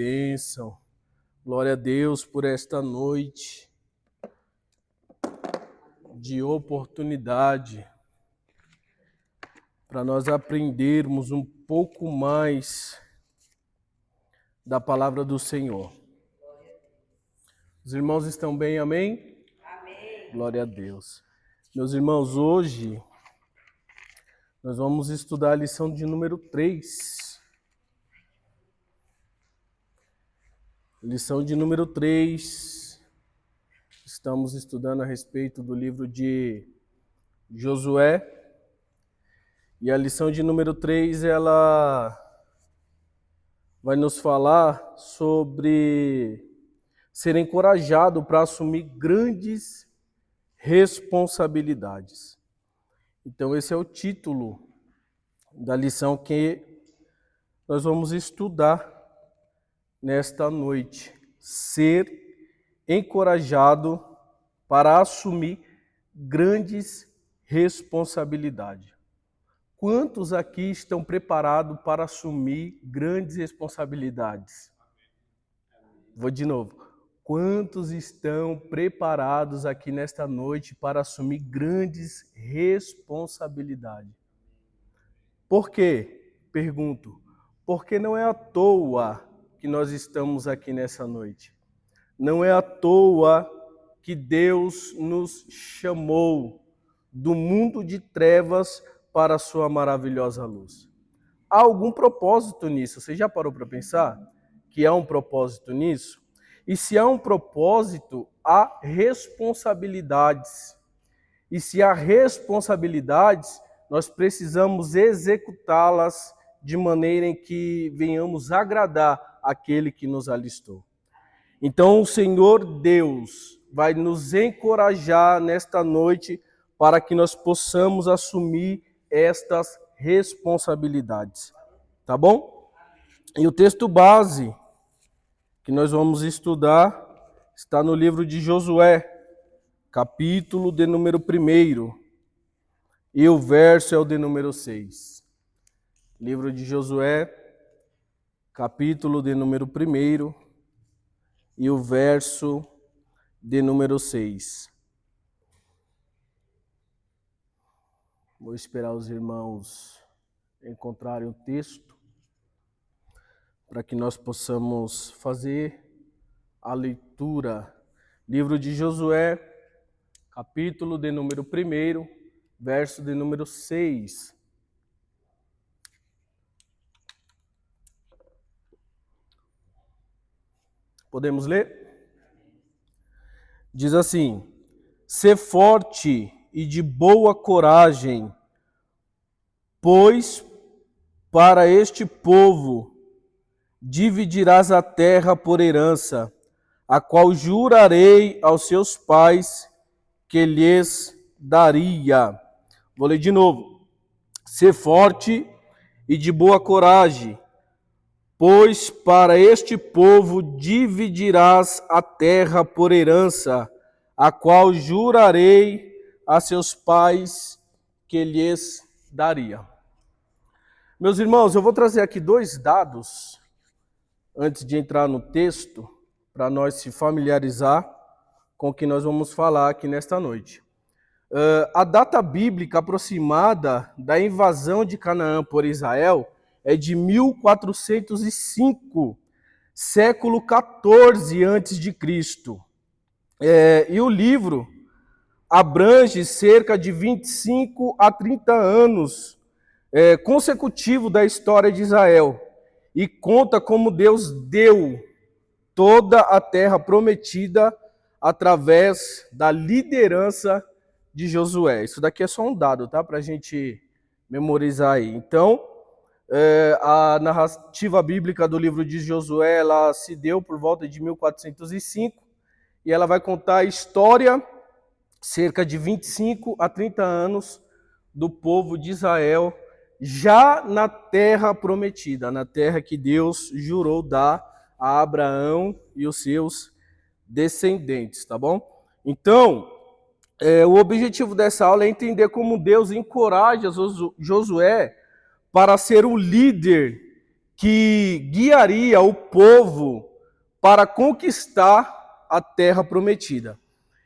Bênção. Glória a Deus por esta noite de oportunidade para nós aprendermos um pouco mais da palavra do Senhor. Os irmãos estão bem, amém? Amém. Glória a Deus. Meus irmãos, hoje nós vamos estudar a lição de número 3. Lição de número 3. Estamos estudando a respeito do livro de Josué. E a lição de número 3, ela vai nos falar sobre ser encorajado para assumir grandes responsabilidades. Então, esse é o título da lição que nós vamos estudar nesta noite. Ser encorajado para assumir grandes responsabilidades. Quantos aqui estão preparados para assumir grandes responsabilidades? Vou de novo. Quantos estão preparados aqui nesta noite para assumir grandes responsabilidades? Por quê? Pergunto. Porque não é à toa que nós estamos aqui nessa noite. Não é à toa que Deus nos chamou do mundo de trevas para a sua maravilhosa luz. Há algum propósito nisso? Você já parou para pensar que há um propósito nisso? E se há um propósito, há responsabilidades. E se há responsabilidades, nós precisamos executá-las de maneira em que venhamos agradar aquele que nos alistou. Então o Senhor Deus vai nos encorajar nesta noite para que nós possamos assumir estas responsabilidades. Tá bom? E o texto base que nós vamos estudar está no livro de Josué, capítulo de número 1, e o verso é o de número 6. Livro de Josué, capítulo de número 1, e o verso de número 6. Vou esperar os irmãos encontrarem o texto para que nós possamos fazer a leitura. Livro de Josué, capítulo de número 1, verso de número 6. Podemos ler? Diz assim: Sê forte e de boa coragem, pois para este povo dividirás a terra por herança, a qual jurarei aos seus pais que lhes daria. Vou ler de novo. Sê forte e de boa coragem, pois para este povo dividirás a terra por herança, a qual jurarei a seus pais que lhes daria. Meus irmãos, eu vou trazer aqui 2 dados antes de entrar no texto, para nós se familiarizar com o que nós vamos falar aqui nesta noite. A data bíblica aproximada da invasão de Canaã por Israel é de 1405, século 14 a.C. E o livro abrange cerca de 25 a 30 anos consecutivos da história de Israel e conta como Deus deu toda a terra prometida através da liderança de Josué. Isso daqui é só um dado, tá? Para a gente memorizar aí. Então, a narrativa bíblica do livro de Josué, ela se deu por volta de 1405 e ela vai contar a história, cerca de 25 a 30 anos, do povo de Israel, já na terra prometida, na terra que Deus jurou dar a Abraão e os seus descendentes, tá bom? Então, o objetivo dessa aula é entender como Deus encoraja Josué para ser o líder que guiaria o povo para conquistar a terra prometida.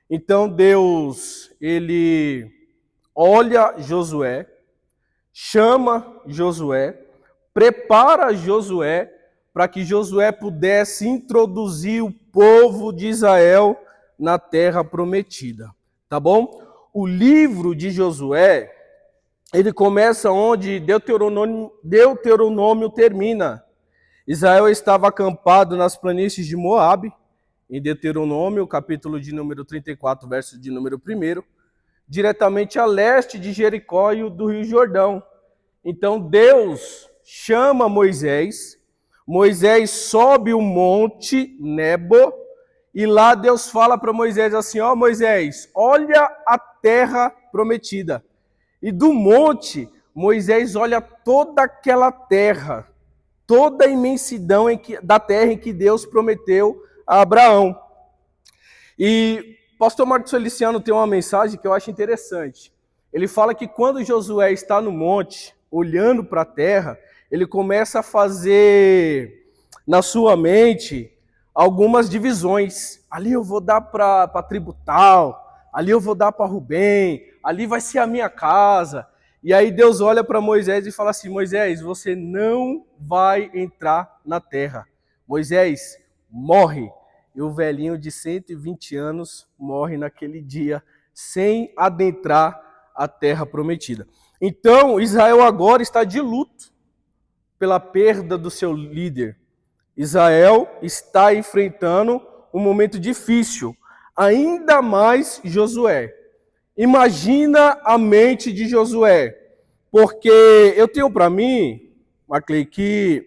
Então Deus, ele olha Josué, chama Josué, prepara Josué para que Josué pudesse introduzir o povo de Israel na terra prometida, tá bom? O livro de Josué, ele começa onde Deuteronômio termina. Israel estava acampado nas planícies de Moabe, em Deuteronômio, capítulo de número 34, verso de número 1, diretamente a leste de Jericó e do Rio Jordão. Então Deus chama Moisés, Moisés sobe o monte Nebo, e lá Deus fala para Moisés assim, ó Moisés, olha a terra prometida. E do monte, Moisés olha toda aquela terra, toda a imensidão da terra em que Deus prometeu a Abraão. E o pastor Marcos Feliciano tem uma mensagem que eu acho interessante. Ele fala que quando Josué está no monte, olhando para a terra, ele começa a fazer na sua mente algumas divisões. Ali eu vou dar para a tribo tal, ali eu vou dar para Rubem, ali vai ser a minha casa. E aí Deus olha para Moisés e fala assim, Moisés, você não vai entrar na terra. Moisés, morre. E o velhinho de 120 anos morre naquele dia, sem adentrar a terra prometida. Então, Israel agora está de luto pela perda do seu líder. Israel está enfrentando um momento difícil, ainda mais Josué. Imagina a mente de Josué, porque eu tenho para mim, Maclay, que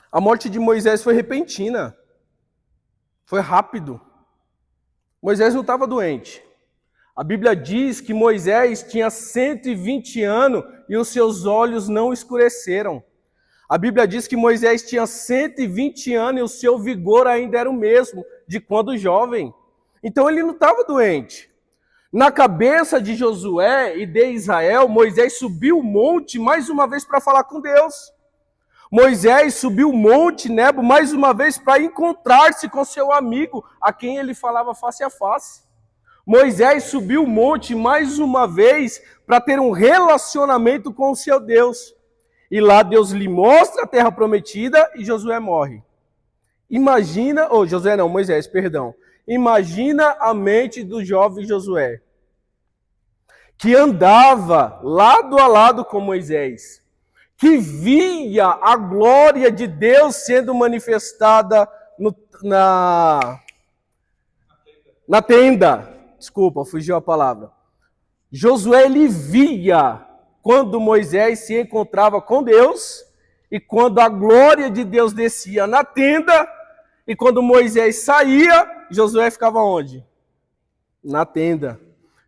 a morte de Moisés foi repentina, foi rápido. Moisés não estava doente. A Bíblia diz que Moisés tinha 120 anos e os seus olhos não escureceram. A Bíblia diz que Moisés tinha 120 anos e o seu vigor ainda era o mesmo de quando jovem. Então ele não estava doente. Na cabeça de Josué e de Israel, Moisés subiu o monte mais uma vez para falar com Deus. Moisés subiu o monte Nebo mais uma vez para encontrar-se com seu amigo, a quem ele falava face a face. Moisés subiu o monte mais uma vez para ter um relacionamento com o seu Deus. E lá Deus lhe mostra a terra prometida e Josué morre. Moisés, perdão. Imagina a mente do jovem Josué, que andava lado a lado com Moisés, que via a glória de Deus sendo manifestada na tenda. Desculpa, fugiu a palavra. Josué, ele via quando Moisés se encontrava com Deus e quando a glória de Deus descia na tenda e quando Moisés saía, Josué ficava onde? Na tenda,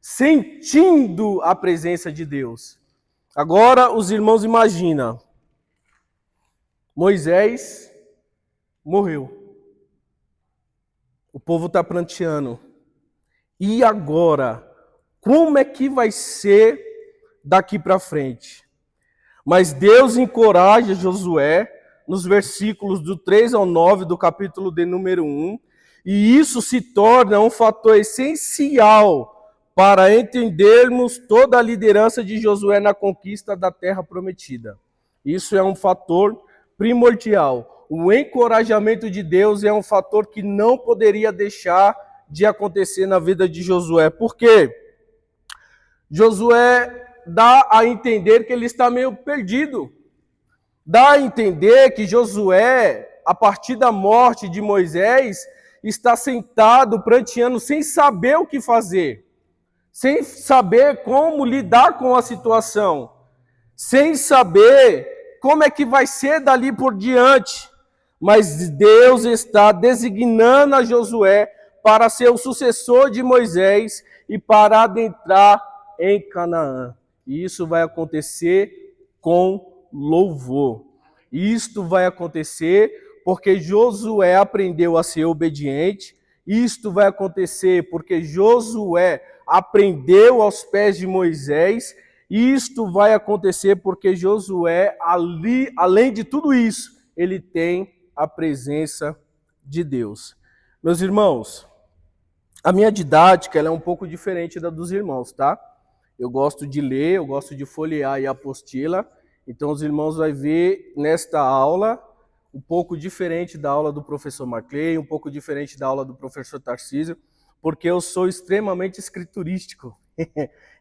sentindo a presença de Deus. Agora os irmãos imaginam, Moisés morreu, o povo está pranteando, e agora, como é que vai ser daqui para frente? Mas Deus encoraja Josué nos versículos do 3 ao 9 do capítulo de número 1, e isso se torna um fator essencial para entendermos toda a liderança de Josué na conquista da terra prometida. Isso é um fator primordial. O encorajamento de Deus é um fator que não poderia deixar de acontecer na vida de Josué. Por quê? Josué dá a entender que ele está meio perdido. Dá a entender que Josué, a partir da morte de Moisés, está sentado, pranteando, sem saber o que fazer, sem saber como lidar com a situação, sem saber como é que vai ser dali por diante. Mas Deus está designando a Josué para ser o sucessor de Moisés e para adentrar em Canaã. E isso vai acontecer com louvor. Isto vai acontecer porque Josué aprendeu a ser obediente. Isto vai acontecer porque Josué aprendeu aos pés de Moisés. Isto vai acontecer porque Josué, além de tudo isso, ele tem a presença de Deus. Meus irmãos, a minha didática ela é um pouco diferente da dos irmãos, tá? Eu gosto de ler, eu gosto de folhear a apostila, então os irmãos vão ver nesta aula um pouco diferente da aula do professor Marclay, um pouco diferente da aula do professor Tarcísio, porque eu sou extremamente escriturístico.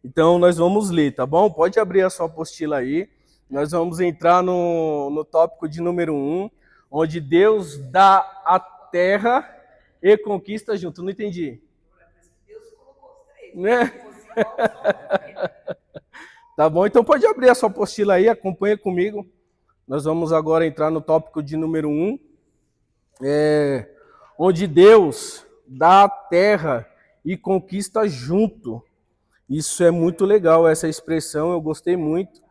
Então nós vamos ler, tá bom? Pode abrir a sua apostila aí. Nós vamos entrar no tópico de número 1, onde Deus dá a terra e conquista junto. Não entendi. Deus colocou os três, né? Tá bom? Então pode abrir a sua apostila aí, acompanha comigo. Nós vamos agora entrar no tópico de número 1, onde Deus dá a terra e conquista junto. Isso é muito legal, essa expressão, eu gostei muito,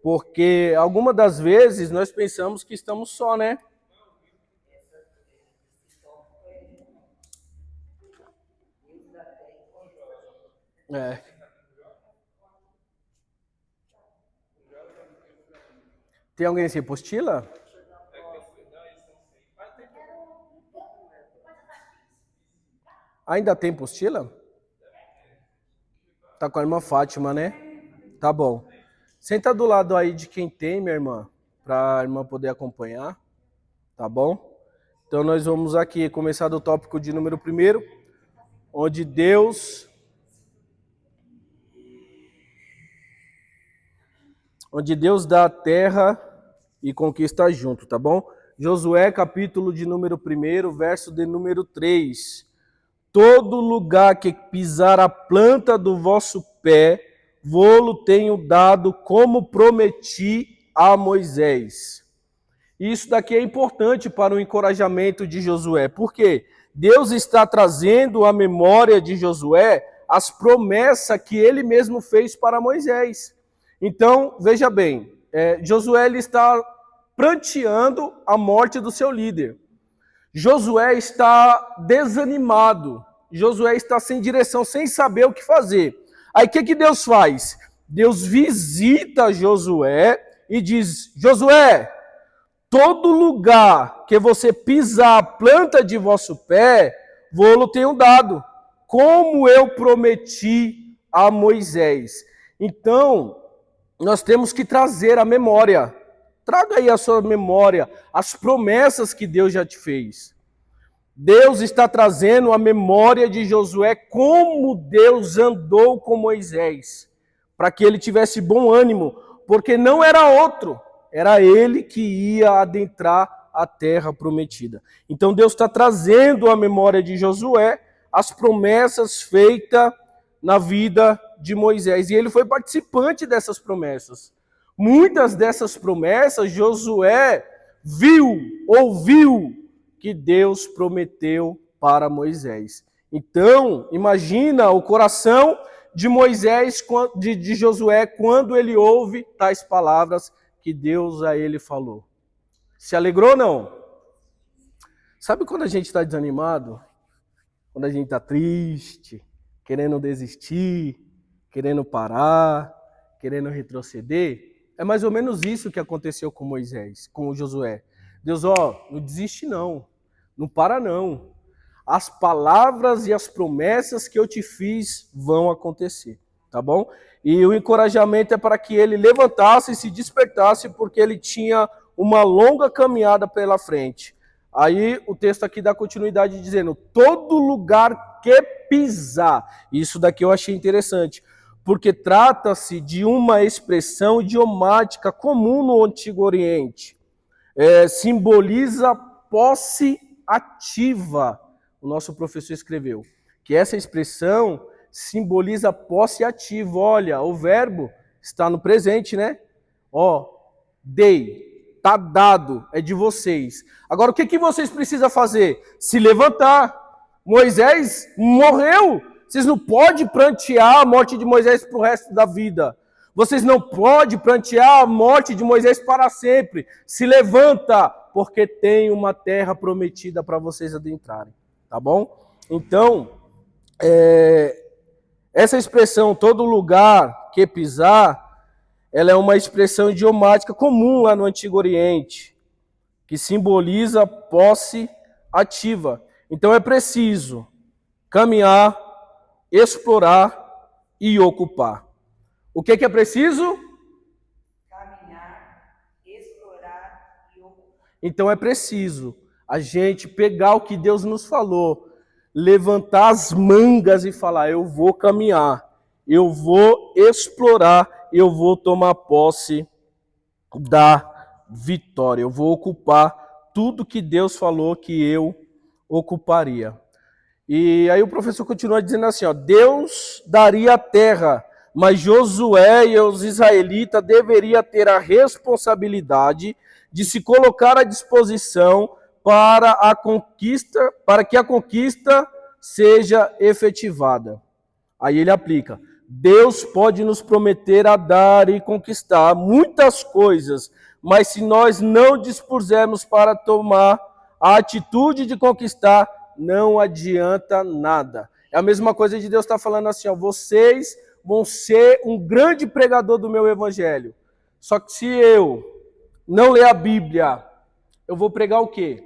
porque algumas das vezes nós pensamos que estamos só, né? Tem alguém sem apostila? Ainda tem apostila? Tá com a irmã Fátima, né? Tá bom. Senta do lado aí de quem tem, minha irmã, para a irmã poder acompanhar, tá bom? Então nós vamos aqui começar do tópico de número 1, onde Deus dá a terra e conquista junto, tá bom? Josué, capítulo de número 1, verso de número 3. Todo lugar que pisar a planta do vosso pé, vô-lo tenho dado como prometi a Moisés. Isso daqui é importante para o encorajamento de Josué, porque Deus está trazendo à memória de Josué as promessas que ele mesmo fez para Moisés. Então, veja bem, Josué ele está pranteando a morte do seu líder. Josué está desanimado, Josué está sem direção, sem saber o que fazer. Aí o que Deus faz? Deus visita Josué e diz: Josué, todo lugar que você pisar a planta de vosso pé, vô-lo tenho dado, como eu prometi a Moisés. Então, nós temos que trazer a memória. Traga aí a sua memória, as promessas que Deus já te fez. Deus está trazendo a memória de Josué como Deus andou com Moisés, para que ele tivesse bom ânimo, porque não era outro, era ele que ia adentrar a terra prometida. Então Deus está trazendo à memória de Josué as promessas feitas na vida de Moisés, e ele foi participante dessas promessas. Muitas dessas promessas Josué ouviu que Deus prometeu para Moisés. Então, imagina o coração de Moisés, de Josué, quando ele ouve tais palavras que Deus a ele falou. Se alegrou ou não? Sabe quando a gente está desanimado? Quando a gente está triste, querendo desistir, querendo parar, querendo retroceder? É mais ou menos isso que aconteceu com Moisés, com Josué. Deus, não desiste não, não para não. As palavras e as promessas que eu te fiz vão acontecer, tá bom? E o encorajamento é para que ele levantasse e se despertasse, porque ele tinha uma longa caminhada pela frente. Aí o texto aqui dá continuidade dizendo, todo lugar que pisar. Isso daqui eu achei interessante, porque trata-se de uma expressão idiomática comum no Antigo Oriente. Simboliza posse ativa. O nosso professor escreveu que essa expressão simboliza posse ativa. Olha, o verbo está no presente, né? Dei, está dado, é de vocês. Agora, o que vocês precisam fazer? Se levantar. Moisés morreu. Vocês não podem prantear a morte de Moisés para o resto da vida. Vocês não podem prantear a morte de Moisés para sempre. Se levanta, porque tem uma terra prometida para vocês adentrarem. Tá bom? Então, essa expressão, todo lugar que pisar, ela é uma expressão idiomática comum lá no Antigo Oriente. que simboliza posse ativa. Então é preciso caminhar, explorar e ocupar. O que é preciso? Caminhar, explorar e ocupar. Então é preciso a gente pegar o que Deus nos falou, levantar as mangas e falar: eu vou caminhar, eu vou explorar, eu vou tomar posse da vitória, eu vou ocupar tudo que Deus falou que eu ocuparia. E aí o professor continua dizendo assim, ó, Deus daria a terra, mas Josué e os israelitas deveriam ter a responsabilidade de se colocar à disposição para a conquista, para que a conquista seja efetivada. Aí ele aplica: Deus pode nos prometer a dar e conquistar muitas coisas, mas se nós não dispusermos para tomar a atitude de conquistar, não adianta nada. É a mesma coisa de Deus estar falando assim, ó, vocês vão ser um grande pregador do meu evangelho. Só que se eu não ler a Bíblia, eu vou pregar o quê?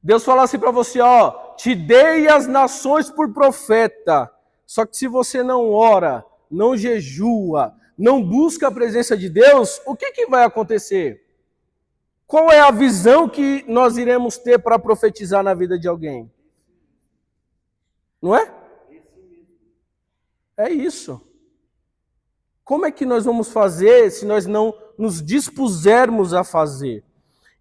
Deus fala assim para você, ó, te dei as nações por profeta. Só que se você não ora, não jejua, não busca a presença de Deus, o que vai acontecer? Qual é a visão que nós iremos ter para profetizar na vida de alguém? Não é? É isso. Como é que nós vamos fazer se nós não nos dispusermos a fazer?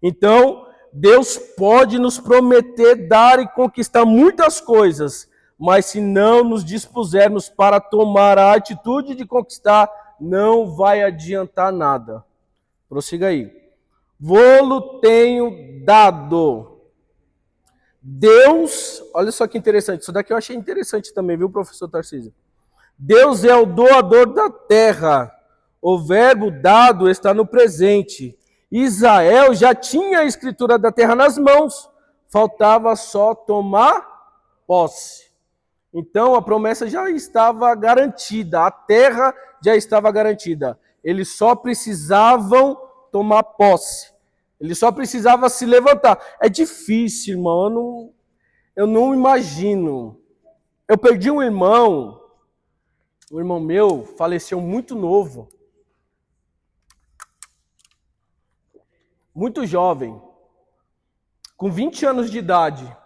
Então, Deus pode nos prometer dar e conquistar muitas coisas, mas se não nos dispusermos para tomar a atitude de conquistar, não vai adiantar nada. Prossiga aí. Vou-lo tenho dado. Deus, olha só que interessante, isso daqui eu achei interessante também, viu, professor Tarcísio? Deus é o doador da terra. O verbo dado está no presente. Israel já tinha a escritura da terra nas mãos, faltava só tomar posse. Então a promessa já estava garantida, a terra já estava garantida. Eles só precisavam tomar posse. Eles só precisavam se levantar. É difícil, irmão, eu não imagino. Eu perdi um irmão meu faleceu muito novo. Muito jovem, com 20 anos de idade,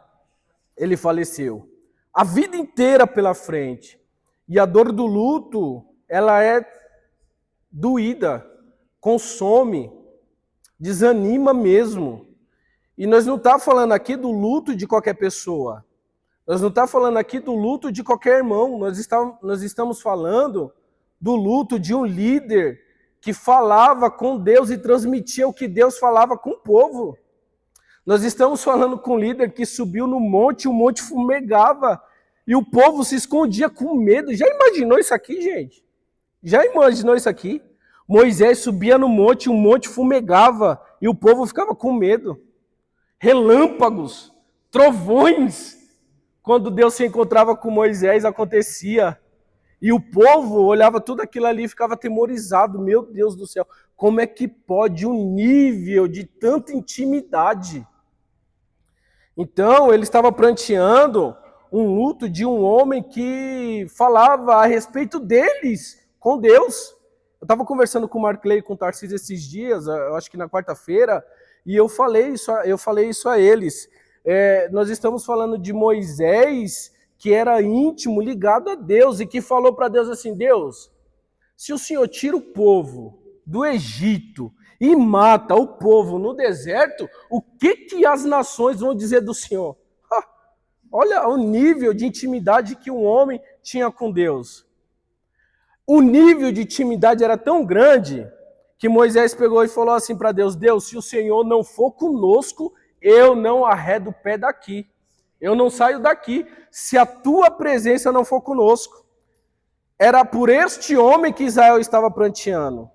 ele faleceu. A vida inteira pela frente. E a dor do luto, ela é doída, consome, desanima mesmo. E nós não estamos falando aqui do luto de qualquer pessoa. Nós não estamos falando aqui do luto de qualquer irmão. Nós estamos falando do luto de um líder que falava com Deus e transmitia o que Deus falava com o povo. Nós estamos falando com um líder que subiu no monte, o monte fumegava e o povo se escondia com medo. Já imaginou isso aqui, gente? Já imaginou isso aqui? Moisés subia no monte, o monte fumegava e o povo ficava com medo. Relâmpagos, trovões. Quando Deus se encontrava com Moisés, acontecia. E o povo olhava tudo aquilo ali e ficava atemorizado. Meu Deus do céu, como é que pode um nível de tanta intimidade? Então, ele estava pranteando um luto de um homem que falava a respeito deles com Deus. Eu estava conversando com o Marclay e com o Tarcísio esses dias, eu acho que na quarta-feira, e eu falei isso a eles. Nós estamos falando de Moisés, que era íntimo, ligado a Deus, e que falou para Deus assim, Deus, se o Senhor tira o povo do Egito e mata o povo no deserto, o que as nações vão dizer do Senhor? Olha o nível de intimidade que um homem tinha com Deus. O nível de intimidade era tão grande que Moisés pegou e falou assim para Deus, Deus, se o Senhor não for conosco, eu não arredo o pé daqui. Eu não saio daqui se a tua presença não for conosco. Era por este homem que Israel estava pranteando.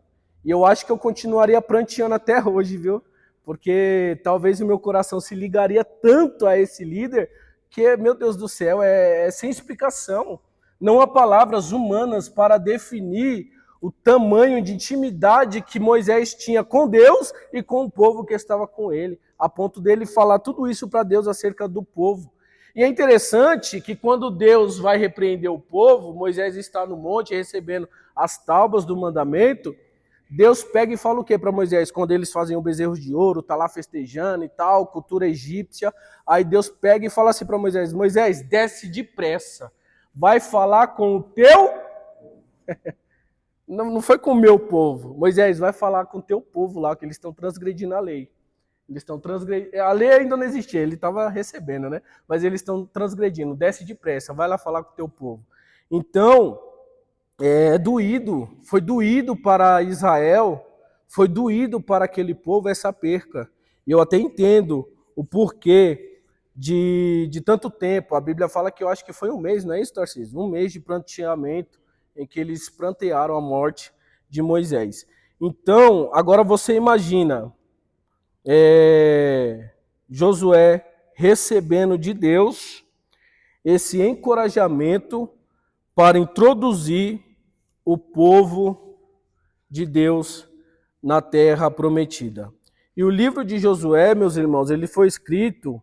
E eu acho que eu continuaria pranteando até hoje, viu? Porque talvez o meu coração se ligaria tanto a esse líder que, meu Deus do céu, é sem explicação. Não há palavras humanas para definir o tamanho de intimidade que Moisés tinha com Deus e com o povo que estava com ele, a ponto dele falar tudo isso para Deus acerca do povo. E é interessante que quando Deus vai repreender o povo, Moisés está no monte recebendo as tábuas do mandamento, Deus pega e fala o que para Moisés? Quando eles fazem o bezerro de ouro, tá lá festejando e tal, cultura egípcia, aí Deus pega e fala assim para Moisés, Moisés, desce depressa, vai falar com o teu... Não foi com o meu povo, Moisés, vai falar com o teu povo lá, que eles estão transgredindo a lei. Eles estão transgredindo. A lei ainda não existia, ele estava recebendo, né? Mas eles estão transgredindo. Desce depressa, vai lá falar com o teu povo. Então, é doído. Foi doído para Israel, foi doído para aquele povo essa perca. E eu até entendo o porquê de tanto tempo. A Bíblia fala que eu acho que foi um mês, não é isso, Tarcísio? Um mês de pranteamento em que eles prantearam a morte de Moisés. Então, agora você imagina... Josué recebendo de Deus esse encorajamento para introduzir o povo de Deus na terra prometida. E o livro de Josué, meus irmãos, ele foi escrito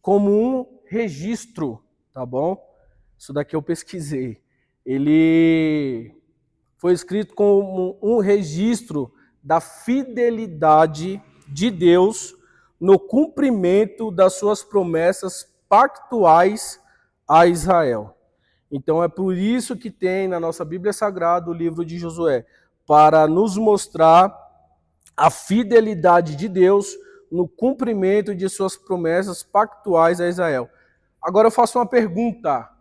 como um registro, tá bom? Isso daqui eu pesquisei. Ele foi escrito como um registro da fidelidade de Deus no cumprimento das suas promessas pactuais a Israel. Então é por isso que tem na nossa Bíblia Sagrada o livro de Josué, para nos mostrar a fidelidade de Deus no cumprimento de suas promessas pactuais a Israel. Agora eu faço uma pergunta.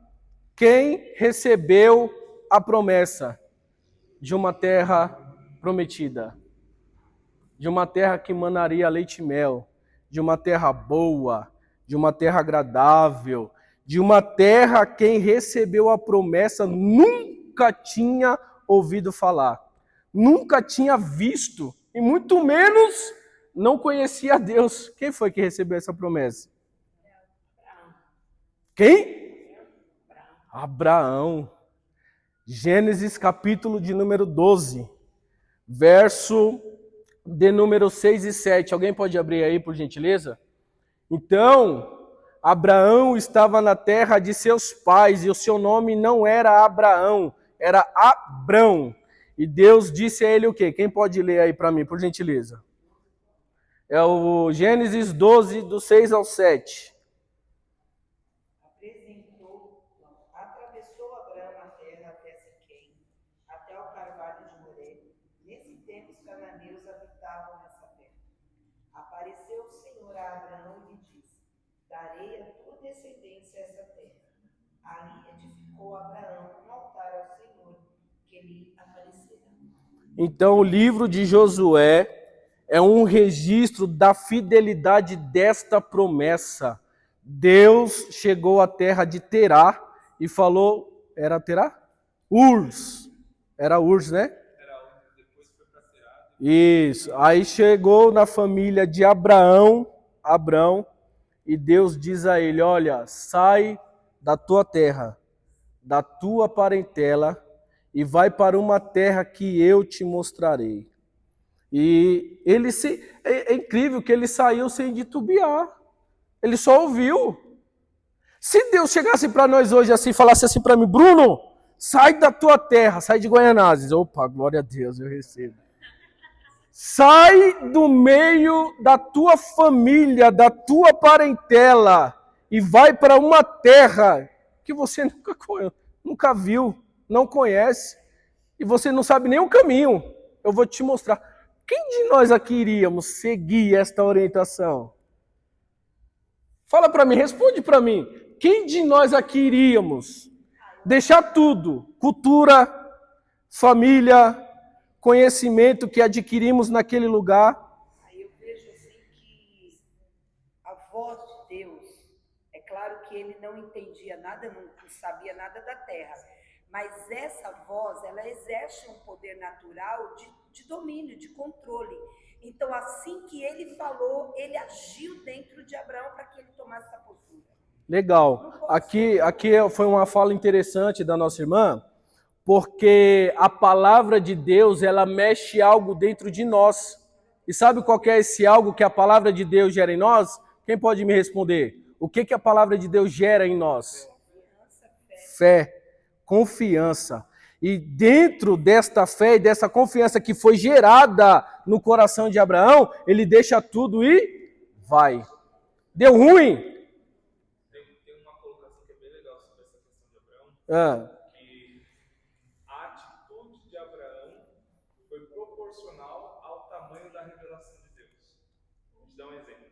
Quem recebeu a promessa de uma terra prometida? De uma terra que manaria leite e mel, de uma terra boa, de uma terra agradável, de uma terra quem recebeu a promessa nunca tinha ouvido falar, nunca tinha visto, e muito menos não conhecia Deus. Quem foi que recebeu essa promessa? Quem? Abraão. Gênesis capítulo de número 12, verso de número 6 e 7. Alguém pode abrir aí, por gentileza? Então, Abraão estava na terra de seus pais, e o seu nome não era Abraão, era Abrão. E Deus disse a ele o quê? Quem pode ler aí para mim, por gentileza? É o Gênesis 12, do 6 ao 7. Atravessou Abraão a terra até Siquém, até o carvalho de Moré. Nesse tempo os cananeus habitavam nessa terra. Apareceu o Senhor a Abraão e lhe disse: darei a tua descendência essa terra. Ali edificou Abraão um altar ao Senhor, que lhe aparecera. Então o livro de Josué é um registro da fidelidade desta promessa. Deus chegou à terra de Terá e falou, era Terá? Urs. Era Urs, né? Era Urs, depois foi para Terá. Isso. Aí chegou na família de Abraão, e Deus diz a ele, olha, sai da tua terra, da tua parentela, e vai para uma terra que eu te mostrarei. E é incrível que ele saiu sem titubear. Ele só ouviu. Se Deus chegasse para nós hoje assim, falasse assim para mim, Bruno, sai da tua terra, sai de Guaianazes. Opa, glória a Deus, eu recebo. Sai do meio da tua família, da tua parentela, e vai para uma terra que você nunca viu, não conhece, e você não sabe nem o caminho. Eu vou te mostrar. Quem de nós aqui iríamos seguir esta orientação? Fala para mim, responde para mim. Quem de nós aqui iríamos deixar tudo, cultura, família, conhecimento que adquirimos naquele lugar? Aí eu vejo assim que a voz de Deus, é claro que ele não entendia nada, não sabia nada da terra, mas essa voz, ela exerce um poder natural de domínio, de controle. Então, assim que ele falou, ele agiu dentro de Abraão para que ele tomasse essa postura. Legal. Aqui foi uma fala interessante da nossa irmã, Porque a palavra de Deus, ela mexe algo dentro de nós. E sabe qual que é esse algo que a palavra de Deus gera em nós? Quem pode me responder? O que a palavra de Deus gera em nós? Fé, confiança. E dentro desta fé e dessa confiança que foi gerada no coração de Abraão, ele deixa tudo e vai. Deu ruim? Tem uma colocação que é bem legal sobre essa questão de Abraão, que a atitude de Abraão foi proporcional ao tamanho da revelação de Deus. Vou te dar um exemplo.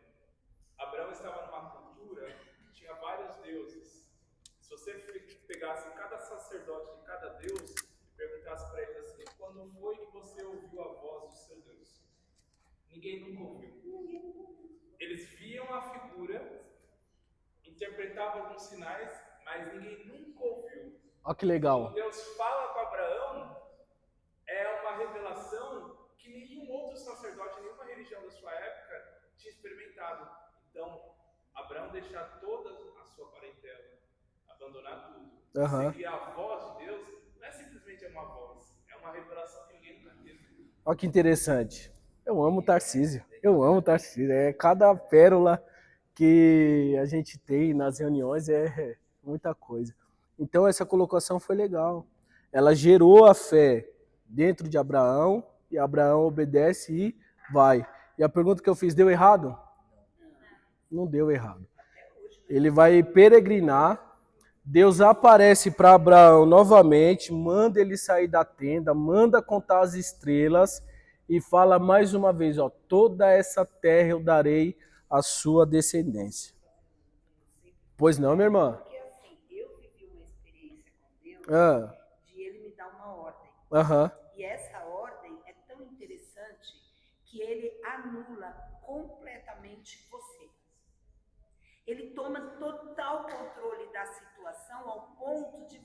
Abraão estava numa cultura que tinha vários deuses. Se você pegasse cada sacerdote de cada deus e perguntasse para eles assim, quando foi que você ouviu a voz do seu Deus? Ninguém nunca ouviu. Eles viam a figura, interpretavam alguns sinais, mas ninguém nunca ouviu. Olha que legal. Quando Deus fala com Abraão, é uma revelação que nenhum outro sacerdote, nenhuma religião da sua época tinha experimentado. Então, Abraão deixar toda a sua parentela, abandonar tudo, seguir a voz de Deus, não é simplesmente uma voz, é uma revelação que ninguém nunca teve. Olha que interessante. Eu amo Tarcísio. É cada pérola que a gente tem nas reuniões é muita coisa. Então essa colocação foi legal. Ela gerou a fé dentro de Abraão e Abraão obedece e vai. E a pergunta que eu fiz, deu errado? Não deu errado. Ele vai peregrinar. Deus aparece para Abraão novamente, manda ele sair da tenda, manda contar as estrelas e fala mais uma vez, ó, toda essa terra eu darei à sua descendência. Pois não, minha irmã? Porque assim, eu vivi uma experiência com Deus de ele me dar uma ordem. E essa ordem é tão interessante que ele anula completamente você. Ele toma total controle da situação ao ponto de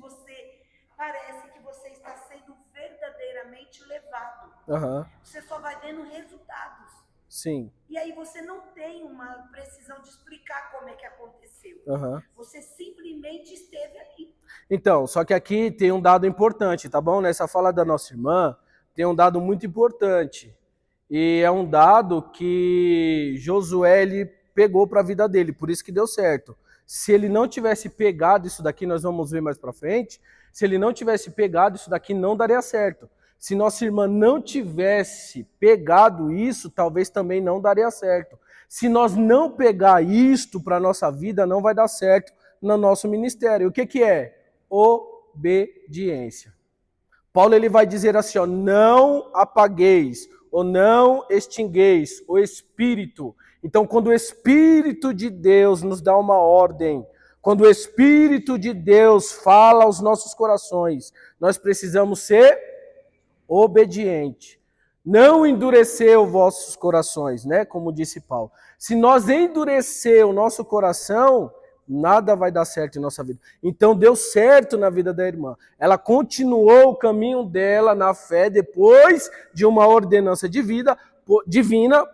parece que você está sendo verdadeiramente levado. Você só vai vendo resultados. Sim. E aí você não tem uma precisão de explicar como é que aconteceu. Você simplesmente esteve ali. Então, só que aqui tem um dado importante, tá bom? Nessa fala da nossa irmã, tem um dado muito importante. E é um dado que Josué ele pegou para a vida dele, por isso que deu certo. Se ele não tivesse pegado isso daqui, nós vamos ver mais para frente, se ele não tivesse pegado isso daqui, não daria certo. Se nossa irmã não tivesse pegado isso, talvez também não daria certo. Se nós não pegar isto para a nossa vida, não vai dar certo no nosso ministério. O que é? Obediência. Paulo ele vai dizer assim, ó, não apagueis ou não extingueis o Espírito. Então, quando o Espírito de Deus nos dá uma ordem, quando o Espírito de Deus fala aos nossos corações, nós precisamos ser obedientes. Não endurecer os vossos corações, né? Como disse Paulo. Se nós endurecer o nosso coração, nada vai dar certo em nossa vida. Então deu certo na vida da irmã. Ela continuou o caminho dela na fé depois de uma ordenança divina,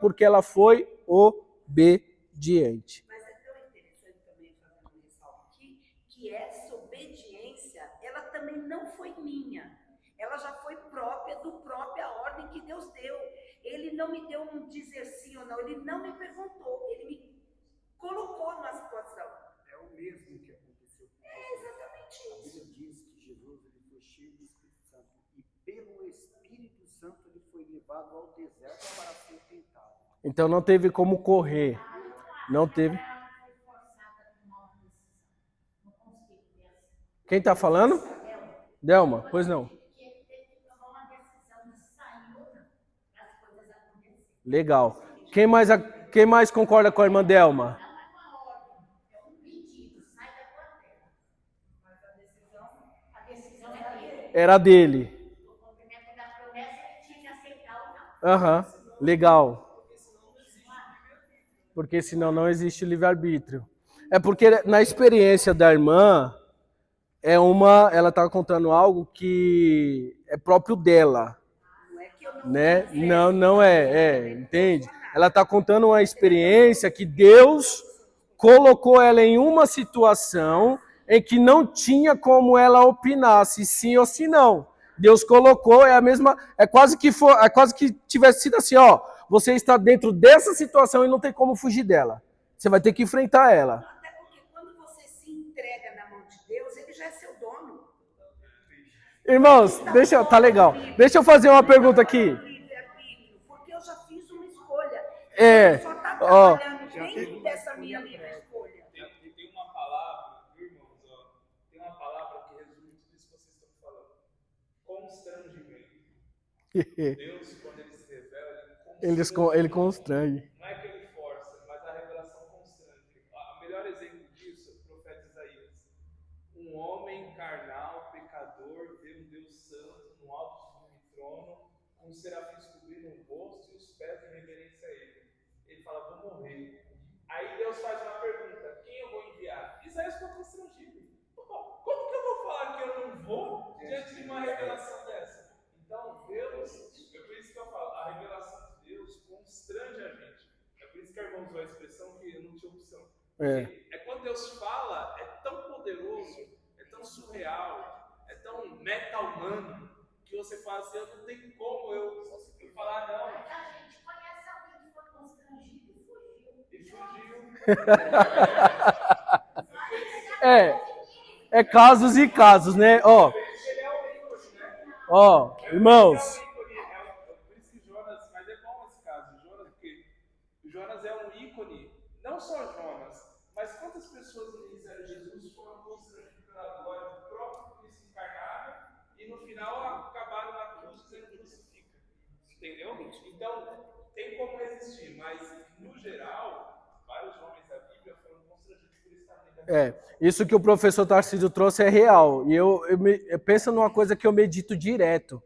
porque ela foi obediente. Mas é tão interessante também fazer um ressalto aqui, que essa obediência, ela também não foi minha. Ela já foi própria própria ordem que Deus deu. Ele não me deu um dizer sim ou não, ele não me perguntou, ele me colocou na situação. É o mesmo que aconteceu com Jesus. É exatamente isso. A Bíblia diz que Jesus ele foi cheio do Espírito Santo e pelo Espírito Santo ele foi levado ao deserto para ser tentado. Então não teve como correr. Não teve. Quem está falando? Delma, pois não. Legal. Quem mais concorda com a irmã Delma? Era dele. Legal. Porque senão não existe livre-arbítrio. É porque na experiência da irmã, ela está contando algo que é próprio dela. Não é que eu não Né? Não entende? Ela está contando uma experiência que Deus colocou ela em uma situação em que não tinha como ela opinar se sim ou se não. Deus colocou, é quase que tivesse sido assim, ó, você está dentro dessa situação e não tem como fugir dela. Você vai ter que enfrentar ela. Até porque quando você se entrega na mão de Deus, ele já é seu dono. Irmãos, tá legal. Deixa eu fazer uma pergunta aqui. Porque eu já fiz uma escolha. Só está trabalhando dentro dessa minha livre escolha. Tem uma palavra, irmãos, tem uma palavra que resume tudo isso que vocês estão falando. Constrangimento. Deus, quando ele se revela, ele constrange. Não é que ele força, mas a revelação constrange. O melhor exemplo disso é o profeta Isaías. Um homem carnal, pecador, vê um Deus santo no alto do trono, com os serafins cobrindo o rosto e os pés em reverência a ele. Ele fala, vou morrer. Aí Deus faz uma pergunta, quem eu vou enviar? Isaías ficou constrangido. Como que eu vou falar que eu não vou diante de uma revelação dessa? Então, Deus, é por isso que eu falo, a revelação de Deus constrange a gente. É por isso que a irmã usou a expressão que eu não tinha opção. É quando Deus fala, é tão poderoso, é tão surreal, é tão meta-humano, que você fala assim, eu não tenho como eu falar não. A gente conhece alguém que foi constrangido e fugiu. É casos e casos, né? Irmãos. Por isso que Jonas, mas é bom esse caso, Jonas, porque Jonas é um ícone, não só Jonas, mas quantas pessoas no ministério de Jesus foram constrangidas pela glória do próprio Cristo encarnado e no final acabaram na cruz dizendo crucifica. Entendeu? Então, tem como resistir, mas no geral, vários homens da Bíblia foram constrangidos por isso também. Isso que o professor Tarcísio trouxe é real. E eu penso numa coisa que eu medito direto.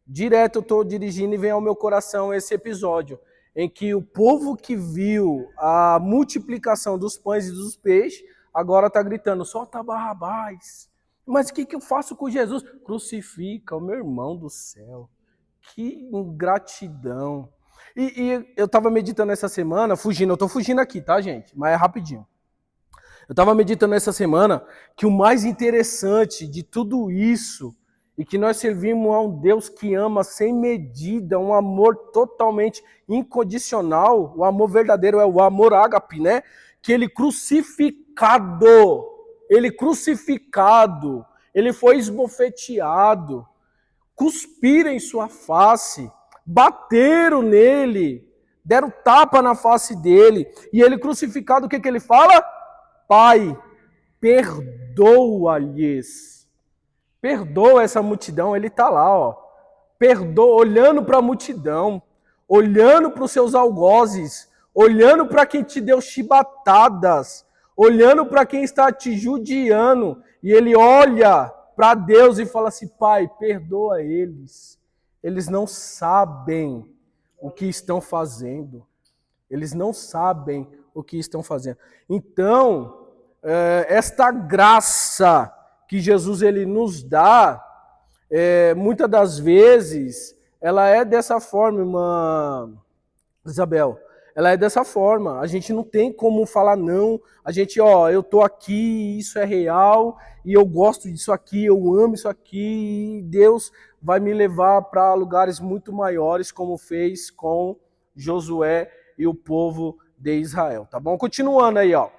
Direto eu estou dirigindo e vem ao meu coração esse episódio, em que o povo que viu a multiplicação dos pães e dos peixes, agora está gritando, solta Barrabás. Mas o que eu faço com Jesus? Crucifica o meu irmão do céu. Que ingratidão. E eu estava meditando essa semana, eu estou fugindo aqui, tá, gente? Mas é rapidinho. Eu estava meditando essa semana que o mais interessante de tudo isso e que nós servimos a um Deus que ama sem medida, um amor totalmente incondicional, o amor verdadeiro é o amor ágape, né? Que ele crucificado, ele foi esbofeteado, cuspiram em sua face, bateram nele, deram tapa na face dele, e ele crucificado, o que ele fala? Pai, perdoa-lhes. Perdoa essa multidão, ele está lá, ó. Perdoa, olhando para a multidão, olhando para os seus algozes, olhando para quem te deu chibatadas, olhando para quem está te judiando, e ele olha para Deus e fala assim, Pai, perdoa eles. Eles não sabem o que estão fazendo. Eles não sabem o que estão fazendo. Então, esta graça que Jesus ele nos dá, muitas das vezes, ela é dessa forma, irmã Isabel. Ela é dessa forma. A gente não tem como falar não. A gente, eu tô aqui, isso é real, e eu gosto disso aqui, eu amo isso aqui, e Deus vai me levar para lugares muito maiores, como fez com Josué e o povo de Israel, tá bom? Continuando aí, ó.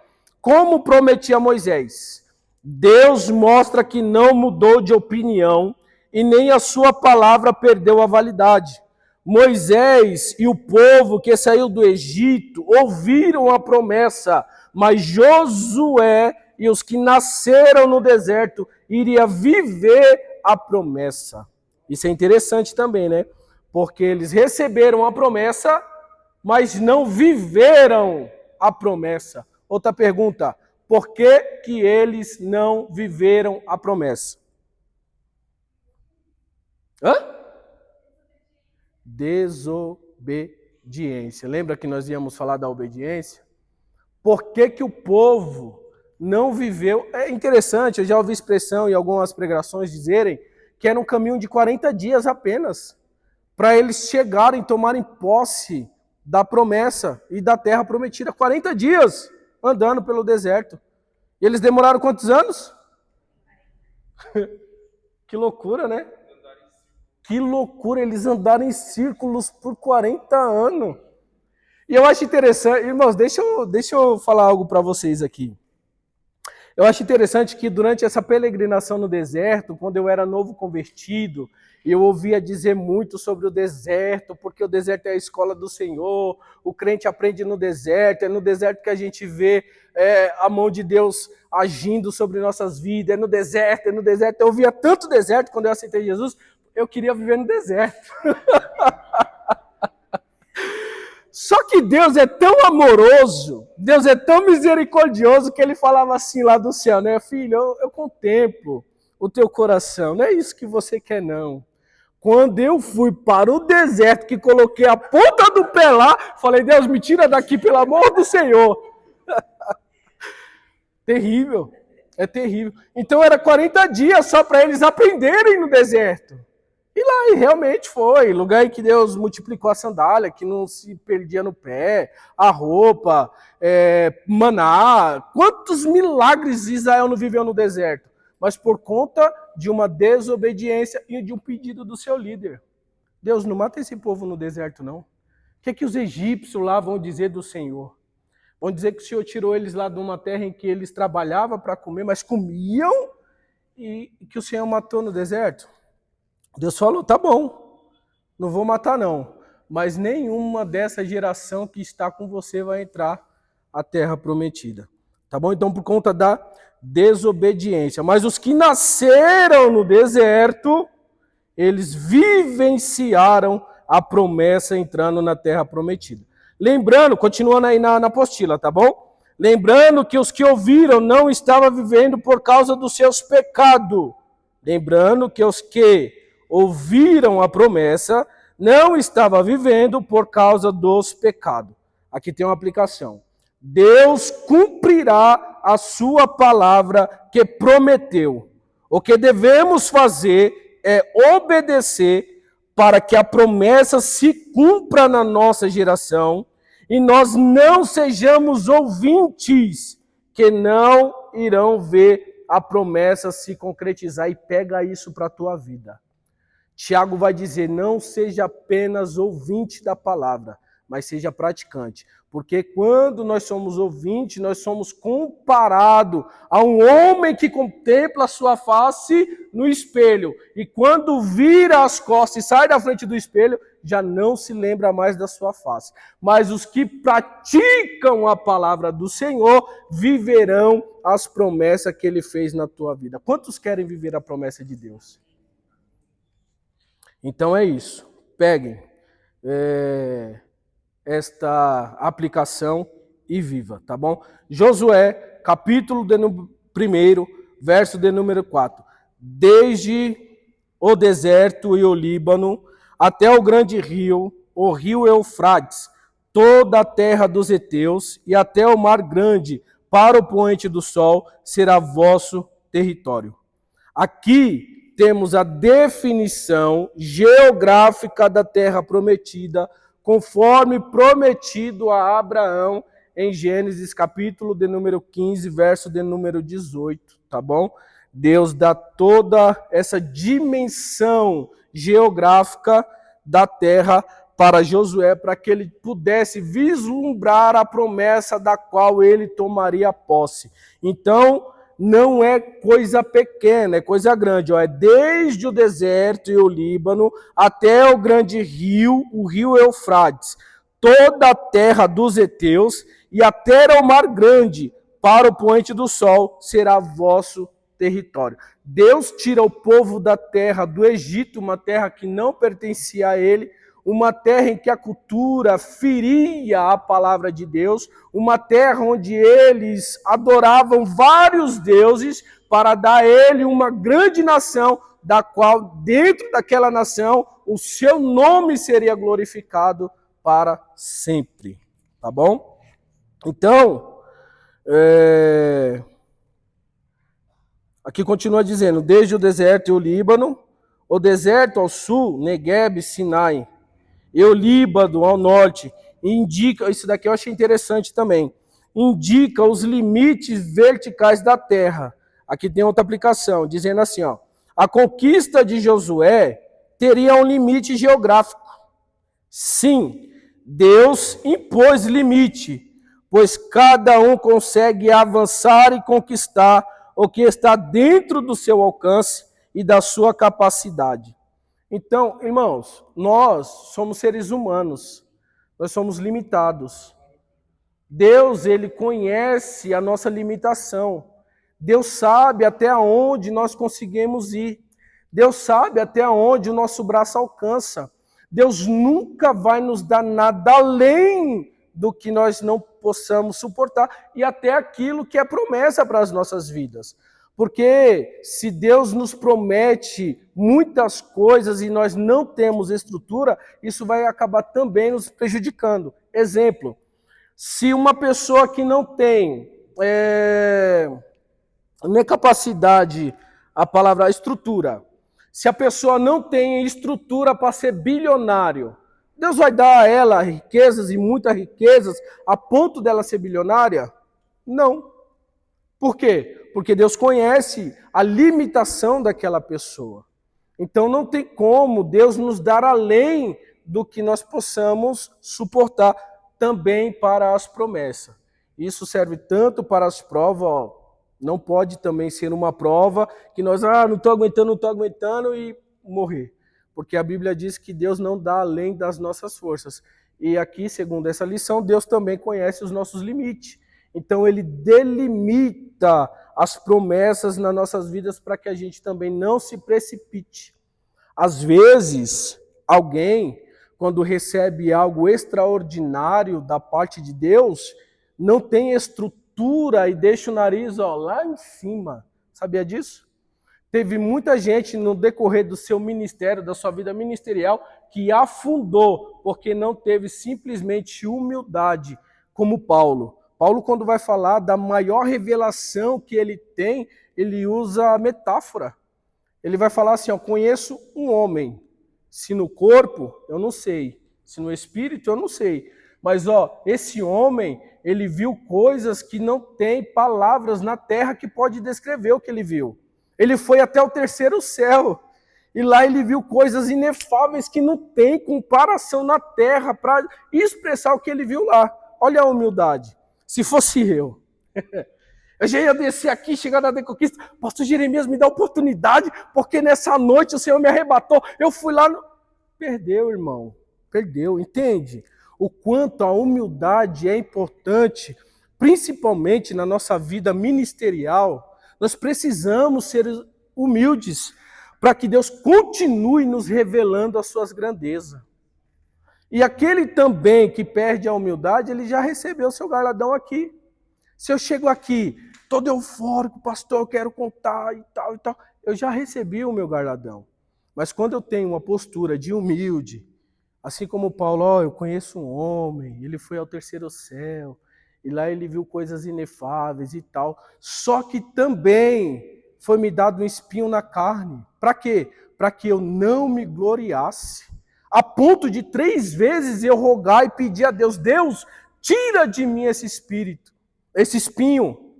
Como prometia Moisés, Deus mostra que não mudou de opinião e nem a sua palavra perdeu a validade. Moisés e o povo que saiu do Egito ouviram a promessa, mas Josué e os que nasceram no deserto iriam viver a promessa. Isso é interessante também, né? Porque eles receberam a promessa, mas não viveram a promessa. Outra pergunta, por que que eles não viveram a promessa? Desobediência. Lembra que nós íamos falar da obediência? Por que que o povo não viveu? É interessante, eu já ouvi expressão em algumas pregações dizerem que era um caminho de 40 dias apenas, para eles chegarem, tomarem posse da promessa e da terra prometida. 40 dias andando pelo deserto. E eles demoraram quantos anos? Que loucura, né? Que loucura eles andaram em círculos por 40 anos. E eu acho interessante, irmãos, deixa eu falar algo para vocês aqui. Eu acho interessante que durante essa peregrinação no deserto, quando eu era novo convertido, eu ouvia dizer muito sobre o deserto, porque o deserto é a escola do Senhor, o crente aprende no deserto, é no deserto que a gente vê a mão de Deus agindo sobre nossas vidas, é no deserto, é no deserto. Eu ouvia tanto deserto quando eu aceitei Jesus, eu queria viver no deserto. Só que Deus é tão amoroso, Deus é tão misericordioso, que ele falava assim lá do céu, né? Filho, eu contemplo o teu coração, não é isso que você quer não. Quando eu fui para o deserto, que coloquei a ponta do pé lá, falei, Deus, me tira daqui, pelo amor do Senhor. Terrível, é terrível. Então era 40 dias só para eles aprenderem no deserto. E lá e realmente foi, lugar em que Deus multiplicou a sandália, que não se perdia no pé, a roupa, maná. Quantos milagres Israel não viveu no deserto? Mas por conta de uma desobediência e de um pedido do seu líder. Deus, não mata esse povo no deserto, não. O que os egípcios lá vão dizer do Senhor? Vão dizer que o Senhor tirou eles lá de uma terra em que eles trabalhavam para comer, mas comiam, e que o Senhor matou no deserto? Deus falou, tá bom, não vou matar não, mas nenhuma dessa geração que está com você vai entrar à terra prometida. Tá bom? Então, por conta da desobediência. Mas os que nasceram no deserto, eles vivenciaram a promessa entrando na terra prometida. Lembrando, continuando aí na apostila, tá bom? Lembrando que os que ouviram não estavam vivendo por causa dos seus pecados. Lembrando que os que ouviram a promessa, não estava vivendo por causa dos pecados. Aqui tem uma aplicação. Deus cumprirá a sua palavra que prometeu. O que devemos fazer é obedecer para que a promessa se cumpra na nossa geração e nós não sejamos ouvintes que não irão ver a promessa se concretizar. E pega isso para a tua vida. Tiago vai dizer, não seja apenas ouvinte da palavra, mas seja praticante. Porque quando nós somos ouvintes, nós somos comparados a um homem que contempla a sua face no espelho. E quando vira as costas e sai da frente do espelho, já não se lembra mais da sua face. Mas os que praticam a palavra do Senhor, viverão as promessas que Ele fez na tua vida. Quantos querem viver a promessa de Deus? Então é isso. Peguem esta aplicação e viva, tá bom? Josué, capítulo 1, verso de número 4. Desde o deserto e o Líbano, até o grande rio, o rio Eufrates, toda a terra dos heteus e até o mar grande, para o poente do sol, será vosso território. Aqui temos a definição geográfica da terra prometida, conforme prometido a Abraão em Gênesis, capítulo de número 15, verso de número 18, tá bom? Deus dá toda essa dimensão geográfica da terra para Josué, para que ele pudesse vislumbrar a promessa da qual ele tomaria posse. Então, não é coisa pequena, é coisa grande. É desde o deserto e o Líbano até o grande rio, o rio Eufrates, toda a terra dos heteus e até o mar grande, para o poente do sol, será vosso território. Deus tira o povo da terra do Egito, uma terra que não pertencia a ele, uma terra em que a cultura feria a palavra de Deus, uma terra onde eles adoravam vários deuses para dar a ele uma grande nação, da qual, dentro daquela nação, o seu nome seria glorificado para sempre. Tá bom? Então, aqui continua dizendo, desde o deserto e o Líbano, o deserto ao sul, Negueb, Sinai, e o Líbano ao norte, indica, isso daqui eu achei interessante também, indica os limites verticais da terra. Aqui tem outra aplicação, dizendo assim, ó, a conquista de Josué teria um limite geográfico. Sim, Deus impôs limite, pois cada um consegue avançar e conquistar o que está dentro do seu alcance e da sua capacidade. Então, irmãos, nós somos seres humanos, nós somos limitados. Deus, ele conhece a nossa limitação. Deus sabe até onde nós conseguimos ir. Deus sabe até onde o nosso braço alcança. Deus nunca vai nos dar nada além do que nós não possamos suportar e até aquilo que é promessa para as nossas vidas. Porque se Deus nos promete muitas coisas e nós não temos estrutura, isso vai acabar também nos prejudicando. Exemplo, se uma pessoa que não tem nem capacidade, a palavra estrutura, se a pessoa não tem estrutura para ser bilionário, Deus vai dar a ela riquezas e muitas riquezas a ponto dela ser bilionária? Não. Por quê? Porque Deus conhece a limitação daquela pessoa. Então não tem como Deus nos dar além do que nós possamos suportar também para as promessas. Isso serve tanto para as provas, ó, não pode também ser uma prova que nós, não estou aguentando e morrer. Porque a Bíblia diz que Deus não dá além das nossas forças. E aqui, segundo essa lição, Deus também conhece os nossos limites. Então ele delimita as promessas nas nossas vidas para que a gente também não se precipite. Às vezes, alguém, quando recebe algo extraordinário da parte de Deus, não tem estrutura e deixa o nariz lá em cima. Sabia disso? Teve muita gente no decorrer do seu ministério, da sua vida ministerial, que afundou porque não teve simplesmente humildade, como Paulo. Paulo, quando vai falar da maior revelação que ele tem, ele usa a metáfora. Ele vai falar assim, conheço um homem, se no corpo, eu não sei, se no espírito, eu não sei. Mas, esse homem, ele viu coisas que não tem palavras na terra que pode descrever o que ele viu. Ele foi até o terceiro céu, e lá ele viu coisas inefáveis que não tem comparação na terra para expressar o que ele viu lá. Olha a humildade. Se fosse eu já ia descer aqui, chegar na Deconquista, pastor Jeremias, me dá oportunidade, porque nessa noite o Senhor me arrebatou, eu fui lá, perdeu, irmão, perdeu, entende? O quanto a humildade é importante, principalmente na nossa vida ministerial. Nós precisamos ser humildes para que Deus continue nos revelando as suas grandezas. E aquele também que perde a humildade, ele já recebeu o seu galardão aqui. Se eu chego aqui, todo eufórico, pastor, eu quero contar e tal, eu já recebi o meu galardão. Mas quando eu tenho uma postura de humilde, assim como Paulo, eu conheço um homem, ele foi ao terceiro céu, e lá ele viu coisas inefáveis e tal. Só que também foi me dado um espinho na carne. Para quê? Para que eu não me gloriasse. A ponto de 3 vezes eu rogar e pedir a Deus, Deus, tira de mim esse espírito, esse espinho.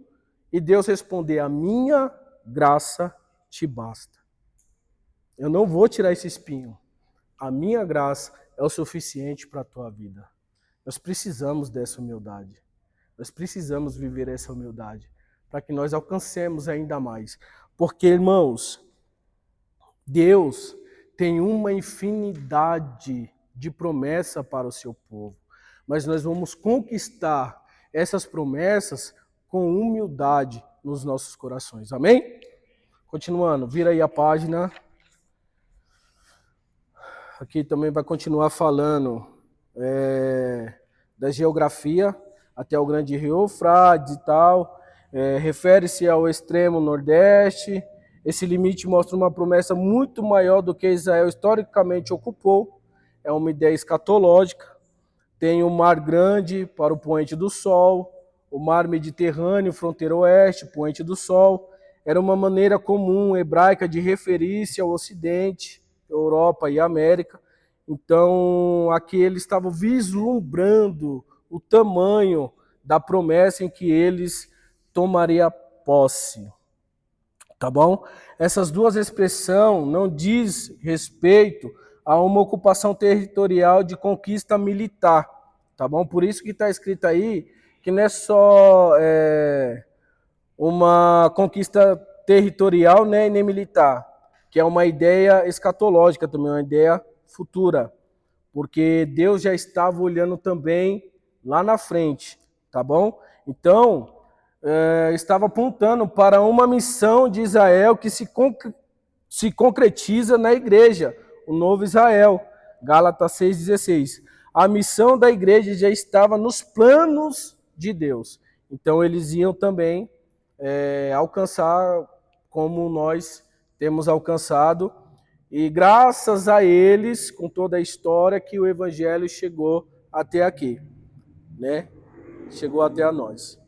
E Deus responder, a minha graça te basta. Eu não vou tirar esse espinho. A minha graça é o suficiente para a tua vida. Nós precisamos dessa humildade. Nós precisamos viver essa humildade para que nós alcancemos ainda mais. Porque, irmãos, Deus tem uma infinidade de promessas para o seu povo. Mas nós vamos conquistar essas promessas com humildade nos nossos corações. Amém? Continuando, vira aí a página. Aqui também vai continuar falando da geografia até o grande rio Eufrates e tal. Refere-se ao extremo nordeste. Esse limite mostra uma promessa muito maior do que Israel historicamente ocupou. É uma ideia escatológica. Tem o Mar Grande para o poente do Sol, o Mar Mediterrâneo, fronteira oeste, poente do Sol. Era uma maneira comum hebraica de referir-se ao Ocidente, Europa e América. Então, aqui eles estavam vislumbrando o tamanho da promessa em que eles tomariam posse. Tá bom? Essas duas expressões não diz respeito a uma ocupação territorial de conquista militar, tá bom? Por isso que está escrito aí que não é só uma conquista territorial, né, e nem militar, que é uma ideia escatológica também, uma ideia futura, porque Deus já estava olhando também lá na frente, tá bom? Então, estava apontando para uma missão de Israel que se concretiza na igreja, o novo Israel, Gálatas 6,16. A missão da igreja já estava nos planos de Deus. Então eles iam também alcançar como nós temos alcançado, e graças a eles, com toda a história, que o evangelho chegou até aqui, né? Chegou até a nós.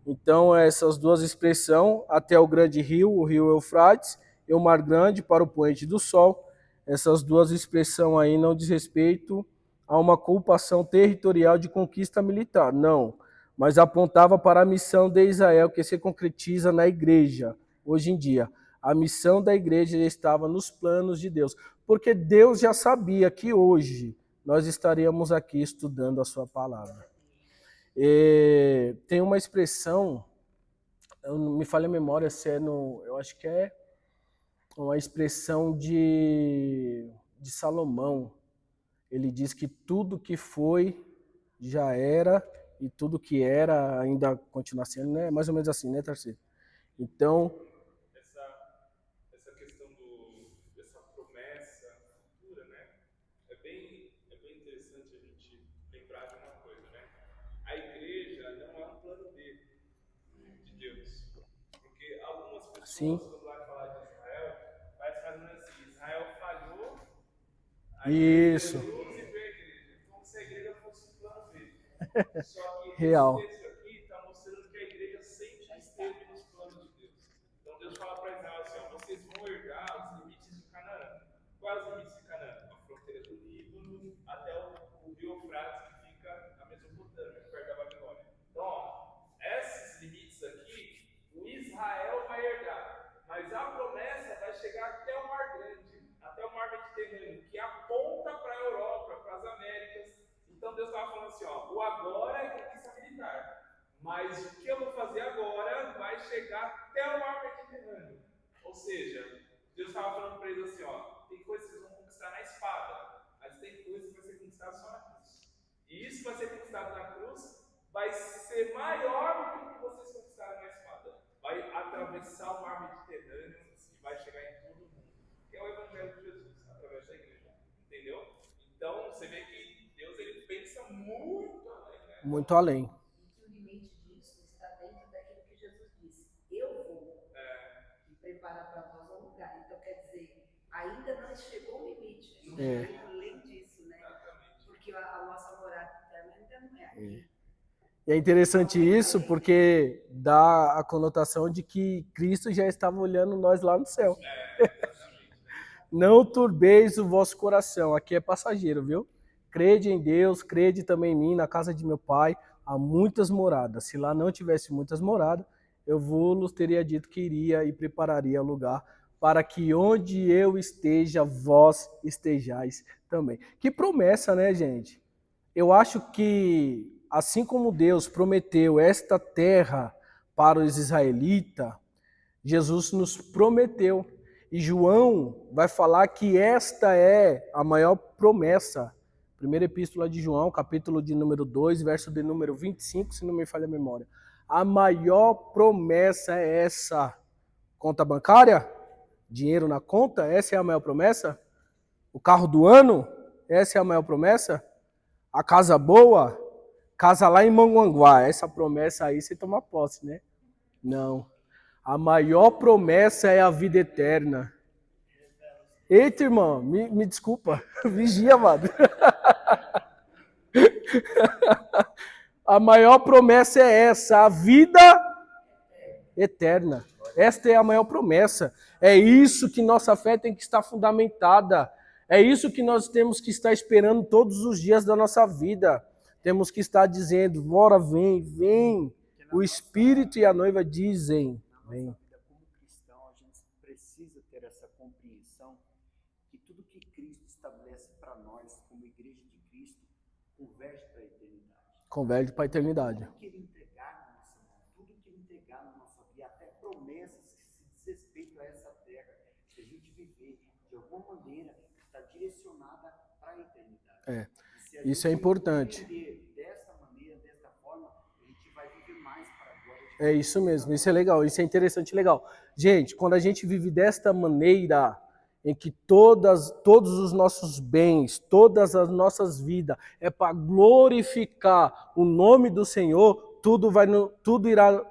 Então, essas duas expressões, até o grande rio, o rio Eufrates, e o mar grande para o poente do sol, essas duas expressões aí não diz respeito a uma ocupação territorial de conquista militar, não, mas apontava para a missão de Israel que se concretiza na igreja, hoje em dia. A missão da igreja já estava nos planos de Deus, porque Deus já sabia que hoje nós estaríamos aqui estudando a sua palavra. Tem uma expressão, eu não me falha a memória se é eu acho que é uma expressão de Salomão. Ele diz que tudo que foi já era e tudo que era ainda continua sendo, né? Mais ou menos assim, né, Tarcísio? Então, essa questão dessa promessa futura, né? É bem interessante a gente lembrar de uma coisa, né? A igreja não é um plano B de Deus. Porque algumas pessoas, sim, quando vai falar de Israel, vai fazendo assim: Israel falhou, isso, Jesus e veio a igreja. Como se a igreja fosse um plano B. Só que real. esse texto aqui está mostrando que a igreja sempre esteve nos planos de Deus. Então Deus fala para Israel assim: ó, vocês vão herdar os limites de Canaã. Quais os limites de Canaã? A fronteira do Líbano até o rio Eufrates, que fica na Mesopotâmia, perto da Babilônia. Então, ó, esses limites aqui, o Israel vai herdar, mas a promessa vai chegar até o Mar Grande, até o Mar Mediterrâneo, que aponta para a Europa, para as Américas. Então Deus estava falando assim, ó, o agora é conquista militar, mas o que eu vou fazer agora vai chegar até o Mar Mediterrâneo. Ou seja, Deus estava falando para eles assim, ó, tem coisas que vocês vão conquistar na espada, mas tem coisas que vai ser conquistado só na cruz. E isso vai ser conquistado na cruz vai ser maior do que o que vocês conquistaram na espada. Vai atravessar o Mar Mediterrâneo e vai chegar em todo o mundo. Que é o Evangelho de Jesus, através da igreja. Entendeu? Então, você vê que Deus ele pensa muito além, né? Muito além. E que o limite disso está dentro daquilo que Jesus disse. Eu vou preparar para nós um lugar. Então, quer dizer, ainda não chegou o limite. Além disso, né? Porque a nossa morada ainda não é aqui. E é interessante isso porque dá a conotação de que Cristo já estava olhando nós lá no céu. Não turbeis o vosso coração, aqui é passageiro, viu? Crede em Deus, crede também em mim, na casa de meu pai há muitas moradas. Se lá não tivesse muitas moradas, eu vos teria dito que iria e prepararia lugar para que onde eu esteja, vós estejais também. Que promessa, né, gente? Eu acho que, assim como Deus prometeu esta terra para os israelitas, Jesus nos prometeu. E João vai falar que esta é a maior promessa. Primeira epístola de João, capítulo de número 2, verso de número 25, se não me falha a memória. A maior promessa é essa. Conta bancária? Dinheiro na conta? Essa é a maior promessa? O carro do ano? Essa é a maior promessa? A casa boa? Casa lá em Mongaguá. Essa promessa aí você toma posse, né? Não. A maior promessa é a vida eterna. Eita, irmão, me desculpa. Vigia, amado. A maior promessa é essa, a vida eterna. Esta é a maior promessa. É isso que nossa fé tem que estar fundamentada. É isso que nós temos que estar esperando todos os dias da nossa vida. Temos que estar dizendo, bora, vem, vem. O Espírito e a noiva dizem, vem. Como cristão, a gente converte para a eternidade. Converte para a eternidade. Tudo que ele entregar na nossa mão, tudo que ele entregar na nossa vida, até promessas que se diz respeito a essa terra, se a gente viver de alguma maneira, está direcionada para a eternidade. Isso é importante. Desta maneira, desta forma, a gente vai viver mais para a glória de Deus. É isso mesmo, isso é legal, isso é interessante e legal. Gente, quando a gente vive desta maneira, em que todos os nossos bens, todas as nossas vidas, é para glorificar o nome do Senhor, tudo irá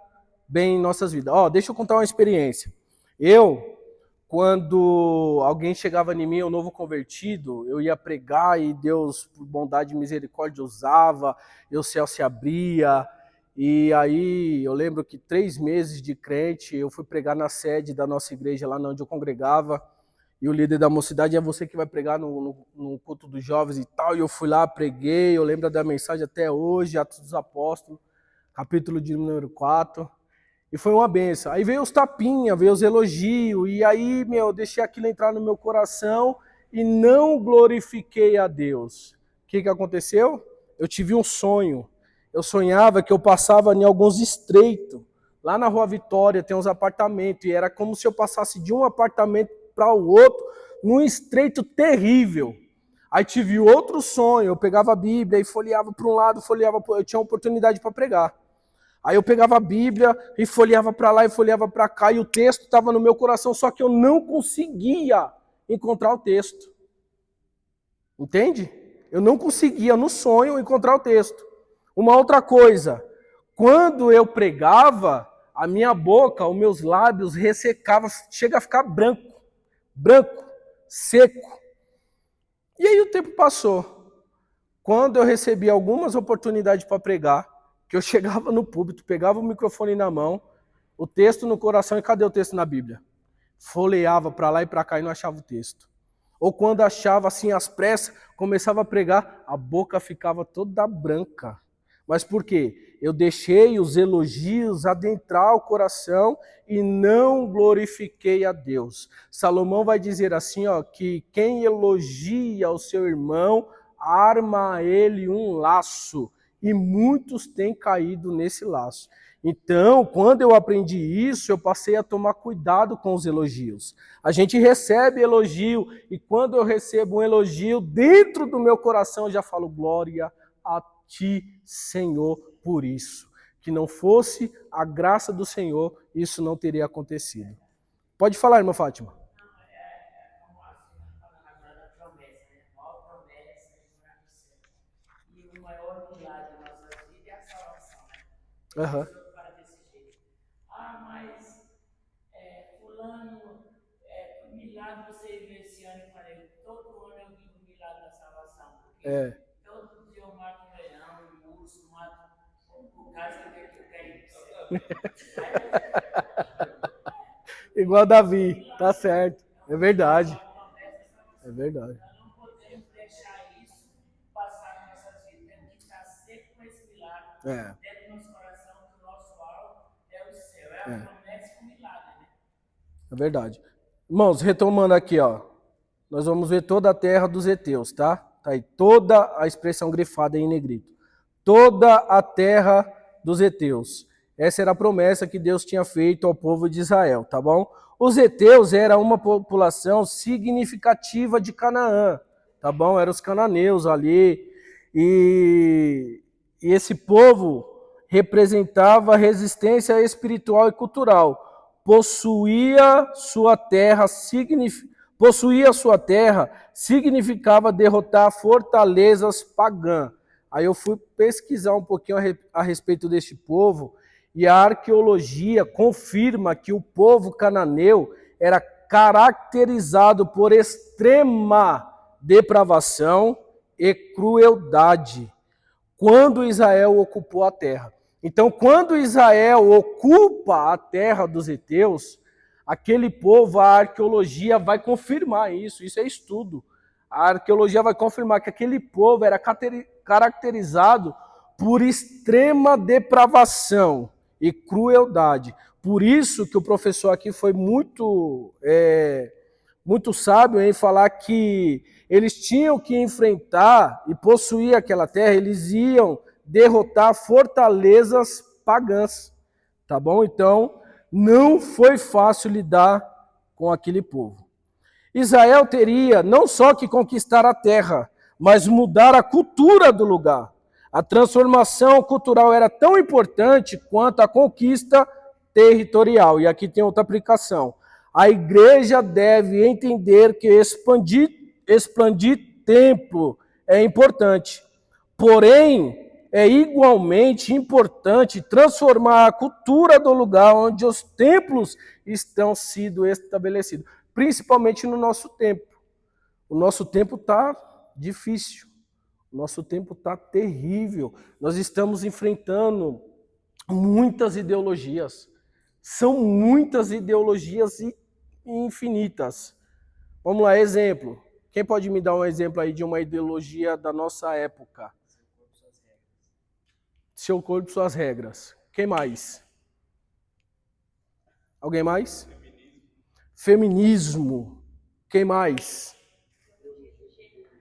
bem em nossas vidas. Deixa eu contar uma experiência. Quando alguém chegava em mim, um novo convertido, eu ia pregar e Deus, por bondade e misericórdia, usava, e o céu se abria. E aí eu lembro que 3 meses de crente, eu fui pregar na sede da nossa igreja, lá onde eu congregava, e o líder da mocidade: é você que vai pregar no culto dos jovens e tal. E eu fui lá, preguei, eu lembro da mensagem até hoje, Atos dos Apóstolos, capítulo de número 4. E foi uma benção. Aí veio os tapinhas, veio os elogios, e aí, eu deixei aquilo entrar no meu coração e não glorifiquei a Deus. O que aconteceu? Eu tive um sonho. Eu sonhava que eu passava em alguns estreitos. Lá na Rua Vitória tem uns apartamentos, e era como se eu passasse de um apartamento para o outro, num estreito terrível. Aí tive outro sonho, eu pegava a Bíblia e folheava para um lado, folheava para outro. Eu tinha oportunidade para pregar. Aí eu pegava a Bíblia e folheava para lá e folheava para cá, e o texto estava no meu coração, só que eu não conseguia encontrar o texto. Entende? Eu não conseguia, no sonho, encontrar o texto. Uma outra coisa, quando eu pregava, a minha boca, os meus lábios ressecavam, chega a ficar branco, seco. E aí o tempo passou. Quando eu recebi algumas oportunidades para pregar, que eu chegava no púlpito, pegava o microfone na mão, o texto no coração, e cadê o texto na Bíblia? Folheava para lá e para cá e não achava o texto. Ou quando achava assim às pressas, começava a pregar, a boca ficava toda branca. Mas por quê? Eu deixei os elogios adentrar o coração e não glorifiquei a Deus. Salomão vai dizer assim, que quem elogia o seu irmão, arma a ele um laço. E muitos têm caído nesse laço. Então, quando eu aprendi isso, eu passei a tomar cuidado com os elogios. A gente recebe elogio, e quando eu recebo um elogio, dentro do meu coração eu já falo: glória a Ti, Senhor, por isso. Que não fosse a graça do Senhor, isso não teria acontecido. Pode falar, irmã Fátima. E o maior milagre de nossas vidas é a salvação. Aham. Mas fulano, milagre você viu esse ano. Eu falei: todo ano eu vivo o milagre da salvação. Porque todo dia eu mato um leão, um urso, mato o caso que eu quero ir pro céu. Igual Davi, tá certo. É verdade. É verdade. Nós não podemos deixar isso passar nas nossas vidas. Temos que estar sempre com esse milagre dentro do nosso coração, que o nosso alvo é o céu. É a promessa com o milagre, né? É verdade. Irmãos, retomando aqui, nós vamos ver toda a terra dos heteus, tá? Tá aí toda a expressão grifada em negrito. Toda a terra dos heteus. Essa era a promessa que Deus tinha feito ao povo de Israel, tá bom? Os heteus era uma população significativa de Canaã, tá bom? Eram os cananeus ali. E esse povo representava resistência espiritual e cultural. Possuía sua terra significava derrotar fortalezas pagãs. Aí eu fui pesquisar um pouquinho a respeito deste povo, e a arqueologia confirma que o povo cananeu era caracterizado por extrema depravação e crueldade quando Israel ocupou a terra. Então, quando Israel ocupa a terra dos heteus, aquele povo, a arqueologia vai confirmar isso é estudo. A arqueologia vai confirmar que aquele povo era caracterizado por extrema depravação e crueldade. Por isso que o professor aqui foi muito sábio em falar que eles tinham que enfrentar e possuir aquela terra, eles iam derrotar fortalezas pagãs, tá bom? Então, não foi fácil lidar com aquele povo. Israel teria não só que conquistar a terra, mas mudar a cultura do lugar. A transformação cultural era tão importante quanto a conquista territorial. E aqui tem outra aplicação. A igreja deve entender que expandir templo é importante. Porém, é igualmente importante transformar a cultura do lugar onde os templos estão sendo estabelecidos. Principalmente no nosso tempo. O nosso tempo está difícil. O nosso tempo está terrível. Nós estamos enfrentando muitas ideologias. São muitas ideologias infinitas. Vamos lá, exemplo. Quem pode me dar um exemplo aí de uma ideologia da nossa época? Seu corpo, suas regras. Quem mais? Alguém mais? Feminismo. Quem mais?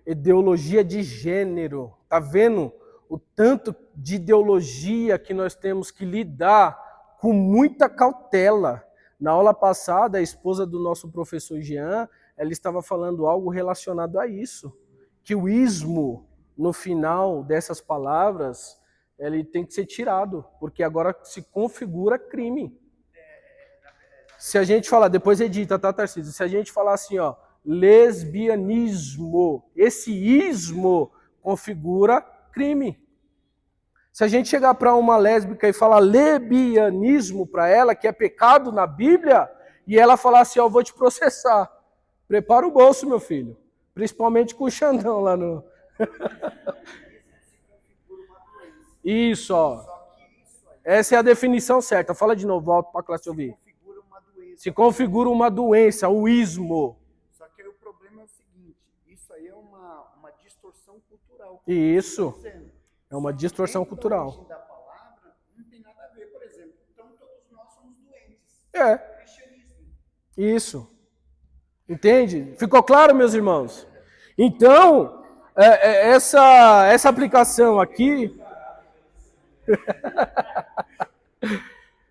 Ideologia de gênero. Tá vendo o tanto de ideologia que nós temos que lidar com muita cautela? Na aula passada, a esposa do nosso professor Jean, ela estava falando algo relacionado a isso. Que o ismo, no final dessas palavras, ele tem que ser tirado, porque agora se configura crime. Se a gente falar, depois edita, tá, Tarcísio? Se a gente falar assim, ó, lesbianismo, esse ismo configura crime. Se a gente chegar para uma lésbica e falar lesbianismo para ela, que é pecado na Bíblia, e ela falar assim, ó, eu vou te processar. Prepara o bolso, meu filho. Principalmente com o Xandão lá no... Isso, ó. Essa é a definição certa. Fala de novo, volta para a classe ouvir. Se configura uma doença, o ismo. Só que aí o problema é o seguinte, isso aí é uma distorção cultural. Isso. É uma distorção cultural. A origem da palavra não tem nada a ver, por exemplo. Então todos nós somos doentes. É. Cristianismo. Isso. Entende? Ficou claro, meus irmãos? Então, essa aplicação aqui...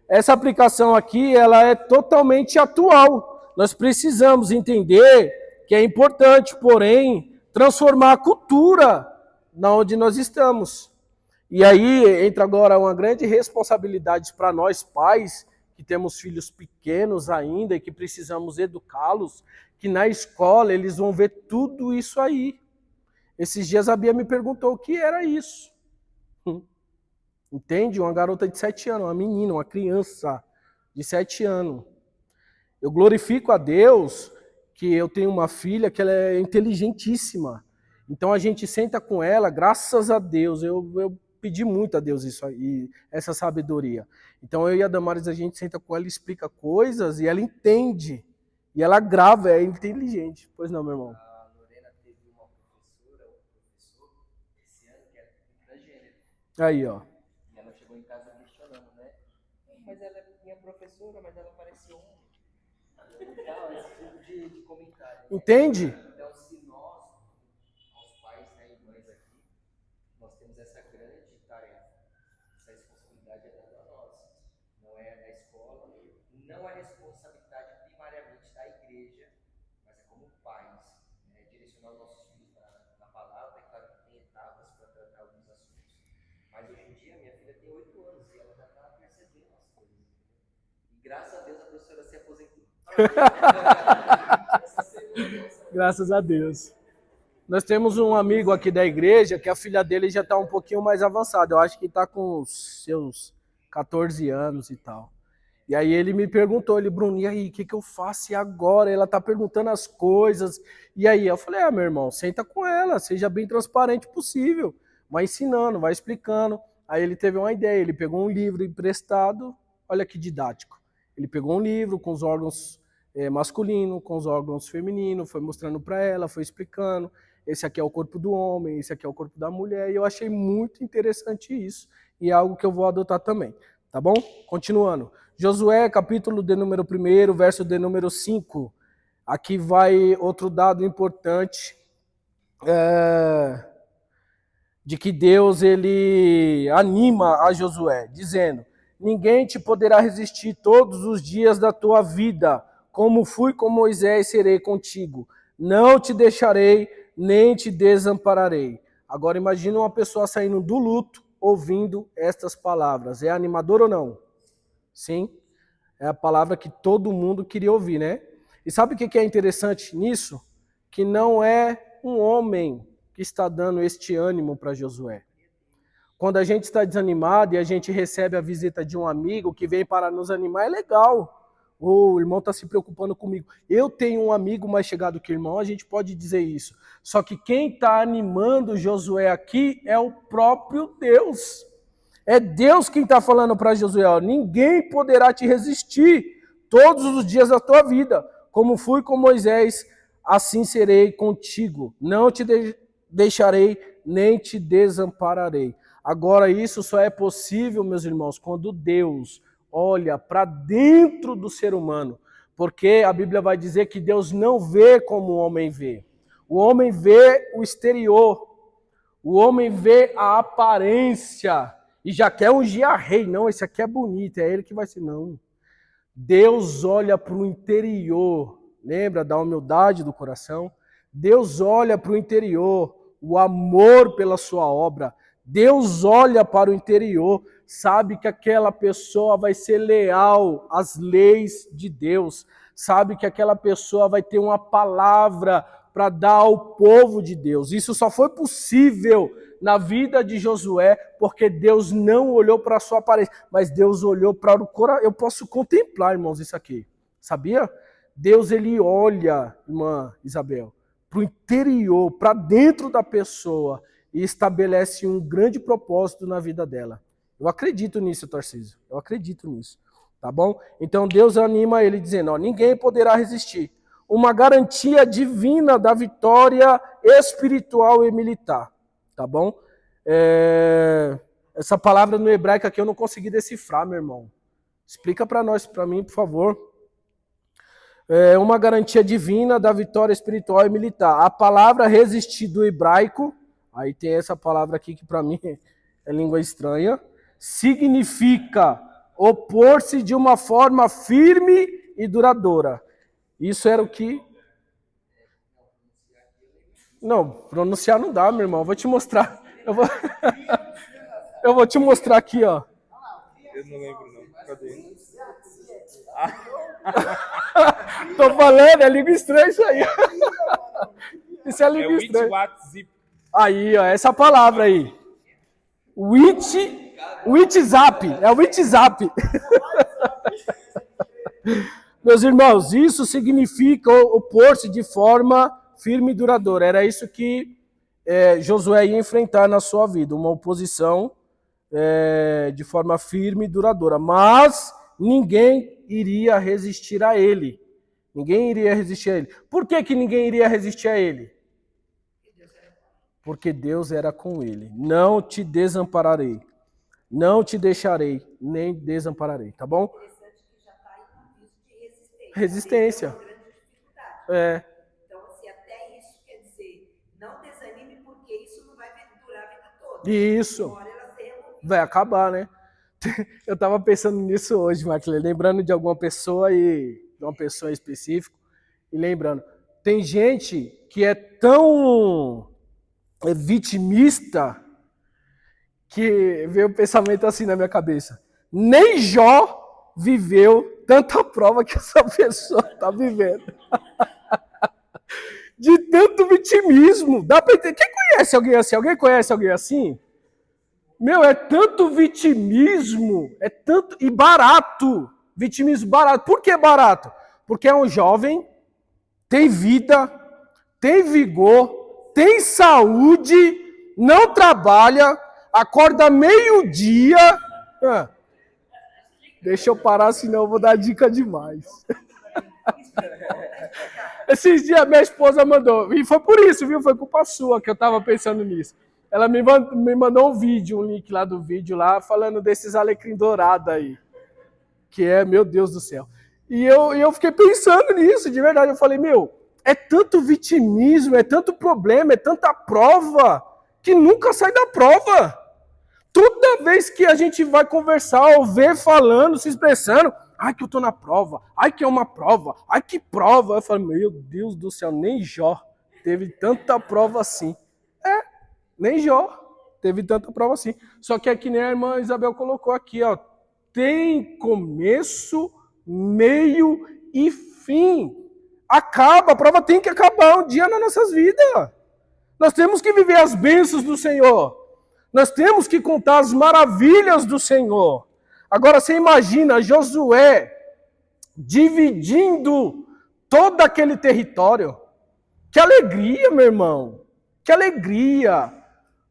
Essa aplicação aqui, ela é totalmente atual. Nós precisamos entender que é importante, porém, transformar a cultura na onde nós estamos. E aí entra agora uma grande responsabilidade para nós pais, que temos filhos pequenos ainda e que precisamos educá-los, que na escola eles vão ver tudo isso aí. Esses dias a Bia me perguntou o que era isso. Entende? Uma garota de 7 anos, uma menina, uma criança de 7 anos. Eu glorifico a Deus que eu tenho uma filha que ela é inteligentíssima. Então a gente senta com ela, graças a Deus, eu pedi muito a Deus isso aí, essa sabedoria. Então eu e a Damares, a gente senta com ela, explica coisas e ela entende. E ela grava, é inteligente. Pois não, meu irmão? A Lorena teve uma professora, ou professor, esse ano, que era transgênero. Aí, ó. E ela chegou em casa questionando, né? Mas ela é minha professora, mas ela parece homem. Legal, esse tipo de comentário. Né? Entende? Então, se nós, aos pais, né, e mães aqui, nós temos essa grande tarefa, essa responsabilidade é dada a nós. Não é da escola, não é responsabilidade primariamente da igreja, mas é como pais, né, direcionar os nossos filhos na palavra. É claro que tem etapas para tratar alguns assuntos, mas hoje em dia minha filha tem 8 anos e ela já está percebendo as coisas. E graças a Deus a professora se aposentou. Graças a Deus. Nós temos um amigo aqui da igreja que a filha dele já está um pouquinho mais avançada. Eu acho que está com os seus 14 anos e tal. E aí ele me perguntou, Bruno, e aí, o que eu faço e agora? Ela está perguntando as coisas. E aí eu falei, meu irmão, senta com ela, seja bem transparente possível. Vai ensinando, vai explicando. Aí ele teve uma ideia, ele pegou um livro emprestado, olha que didático. Ele pegou um livro com os órgãos masculino, com os órgãos femininos, foi mostrando para ela, foi explicando, esse aqui é o corpo do homem, esse aqui é o corpo da mulher, e eu achei muito interessante isso, e é algo que eu vou adotar também, tá bom? Continuando. Josué, capítulo de número 1, verso de número 5. Aqui vai outro dado importante, de que Deus ele anima a Josué, dizendo: ninguém te poderá resistir todos os dias da tua vida, como fui com Moisés, serei contigo. Não te deixarei, nem te desampararei. Agora imagina uma pessoa saindo do luto, ouvindo estas palavras. É animador ou não? Sim. É a palavra que todo mundo queria ouvir, né? E sabe o que é interessante nisso? Que não é um homem que está dando este ânimo para Josué. Quando a gente está desanimado e a gente recebe a visita de um amigo que vem para nos animar, é legal. O irmão está se preocupando comigo. Eu tenho um amigo mais chegado que o irmão, a gente pode dizer isso. Só que quem está animando Josué aqui é o próprio Deus. É Deus quem está falando para Josué: ó, ninguém poderá te resistir todos os dias da tua vida. Como fui com Moisés, assim serei contigo. Não te deixarei, nem te desampararei. Agora, isso só é possível, meus irmãos, quando Deus olha para dentro do ser humano. Porque a Bíblia vai dizer que Deus não vê como o homem vê. O homem vê o exterior. O homem vê a aparência. E já quer ungir a rei. Não, esse aqui é bonito, é ele que vai ser. Não. Deus olha para o interior. Lembra da humildade do coração? Deus olha para o interior, o amor pela sua obra. Deus olha para o interior, sabe que aquela pessoa vai ser leal às leis de Deus. Sabe que aquela pessoa vai ter uma palavra para dar ao povo de Deus. Isso só foi possível na vida de Josué, porque Deus não olhou para a sua aparência, mas Deus olhou para o coração. Eu posso contemplar, irmãos, isso aqui. Sabia? Deus, ele olha, irmã Isabel, para o interior, para dentro da pessoa e estabelece um grande propósito na vida dela. Eu acredito nisso, Tarcísio. Eu acredito nisso. Tá bom? Então Deus anima ele dizendo: ó, ninguém poderá resistir. Uma garantia divina da vitória espiritual e militar. Tá bom? Essa palavra no hebraico aqui eu não consegui decifrar, meu irmão. Explica para nós, para mim, por favor. Uma garantia divina da vitória espiritual e militar. A palavra resistir do hebraico, aí tem essa palavra aqui que para mim é língua estranha, significa opor-se de uma forma firme e duradoura. Isso era o que... Não, pronunciar não dá, meu irmão. Eu vou te mostrar. Eu vou te mostrar aqui, ó. Eu não lembro, não. Cadê? Tô falando, é língua estranha isso aí. Isso é língua estranha. Aí, ó, essa palavra aí. WhatsApp. É o WhatsApp. Meus irmãos, isso significa opor-se de forma firme e duradoura. Era isso que Josué ia enfrentar na sua vida, uma oposição de forma firme e duradoura. Mas ninguém iria resistir a ele. Ninguém iria resistir a ele. Por que que ninguém iria resistir a ele? Porque Deus era com ele. Não te desampararei. Não te deixarei, nem desampararei. Tá bom? Resistência. Então, assim, até isso quer dizer, não desanime, porque isso não vai durar a vida toda. Isso. Vai acabar, né? Eu tava pensando nisso hoje, Marcos, lembrando de alguma pessoa de uma pessoa específica, e lembrando, tem gente que é tão vitimista que veio o pensamento assim na minha cabeça. Nem Jó viveu tanta prova que essa pessoa está vivendo. De tanto vitimismo. Dá para entender. Quem conhece alguém assim? Alguém conhece alguém assim? Meu, é tanto vitimismo, é tanto e barato. Vitimismo barato. Por que barato? Porque é um jovem, tem vida, tem vigor, tem saúde, não trabalha, acorda meio-dia. Deixa eu parar, senão eu vou dar dica demais. Esses dias minha esposa mandou, e foi por isso, viu? Foi culpa sua que eu tava pensando nisso. Ela me mandou um vídeo, um link lá do vídeo lá, falando desses alecrim dourado aí. Que é, meu Deus do céu. E eu fiquei pensando nisso, de verdade. Eu falei, meu, é tanto vitimismo, é tanto problema, é tanta prova, que nunca sai da prova. Toda vez que a gente vai conversar ou ver falando, se expressando, ai que eu tô na prova, ai que é uma prova, ai que prova. Eu falo, meu Deus do céu, nem Jó teve tanta prova assim. Nem Jó teve tanta prova assim. Só que é que nem a irmã Isabel colocou aqui, ó, tem começo, meio e fim. Acaba, a prova tem que acabar um dia nas nossas vidas. Nós temos que viver as bênçãos do Senhor. Nós temos que contar as maravilhas do Senhor. Agora você imagina Josué dividindo todo aquele território. Que alegria, meu irmão. Que alegria.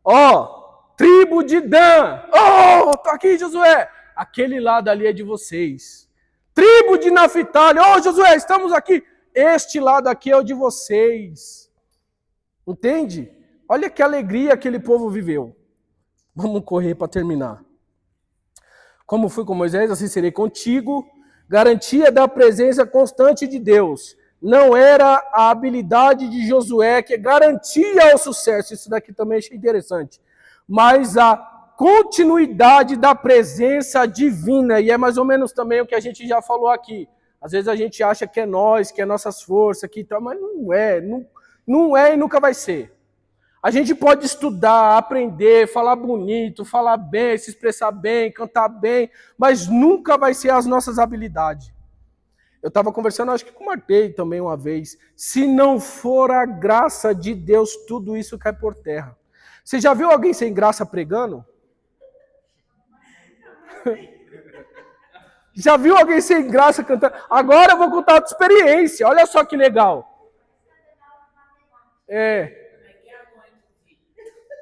Ó, tribo de Dan. Ó, tô aqui, Josué. Aquele lado ali é de vocês. Tribo de Naphtali. Ó, Josué, estamos aqui. Este lado aqui é o de vocês. Entende? Olha que alegria aquele povo viveu. Vamos correr para terminar. Como fui com Moisés, assim serei contigo. Garantia da presença constante de Deus. Não era a habilidade de Josué que garantia o sucesso. Isso daqui também achei interessante. Mas a continuidade da presença divina. E é mais ou menos também o que a gente já falou aqui. Às vezes a gente acha que é nós, que é nossas forças, que tal, mas não é. Não é e nunca vai ser. A gente pode estudar, aprender, falar bonito, falar bem, se expressar bem, cantar bem, mas nunca vai ser as nossas habilidades. Eu estava conversando, acho que com o Martei também uma vez. Se não for a graça de Deus, tudo isso cai por terra. Você já viu alguém sem graça pregando? Já viu alguém sem graça cantando? Agora eu vou contar outra experiência. Olha só que legal.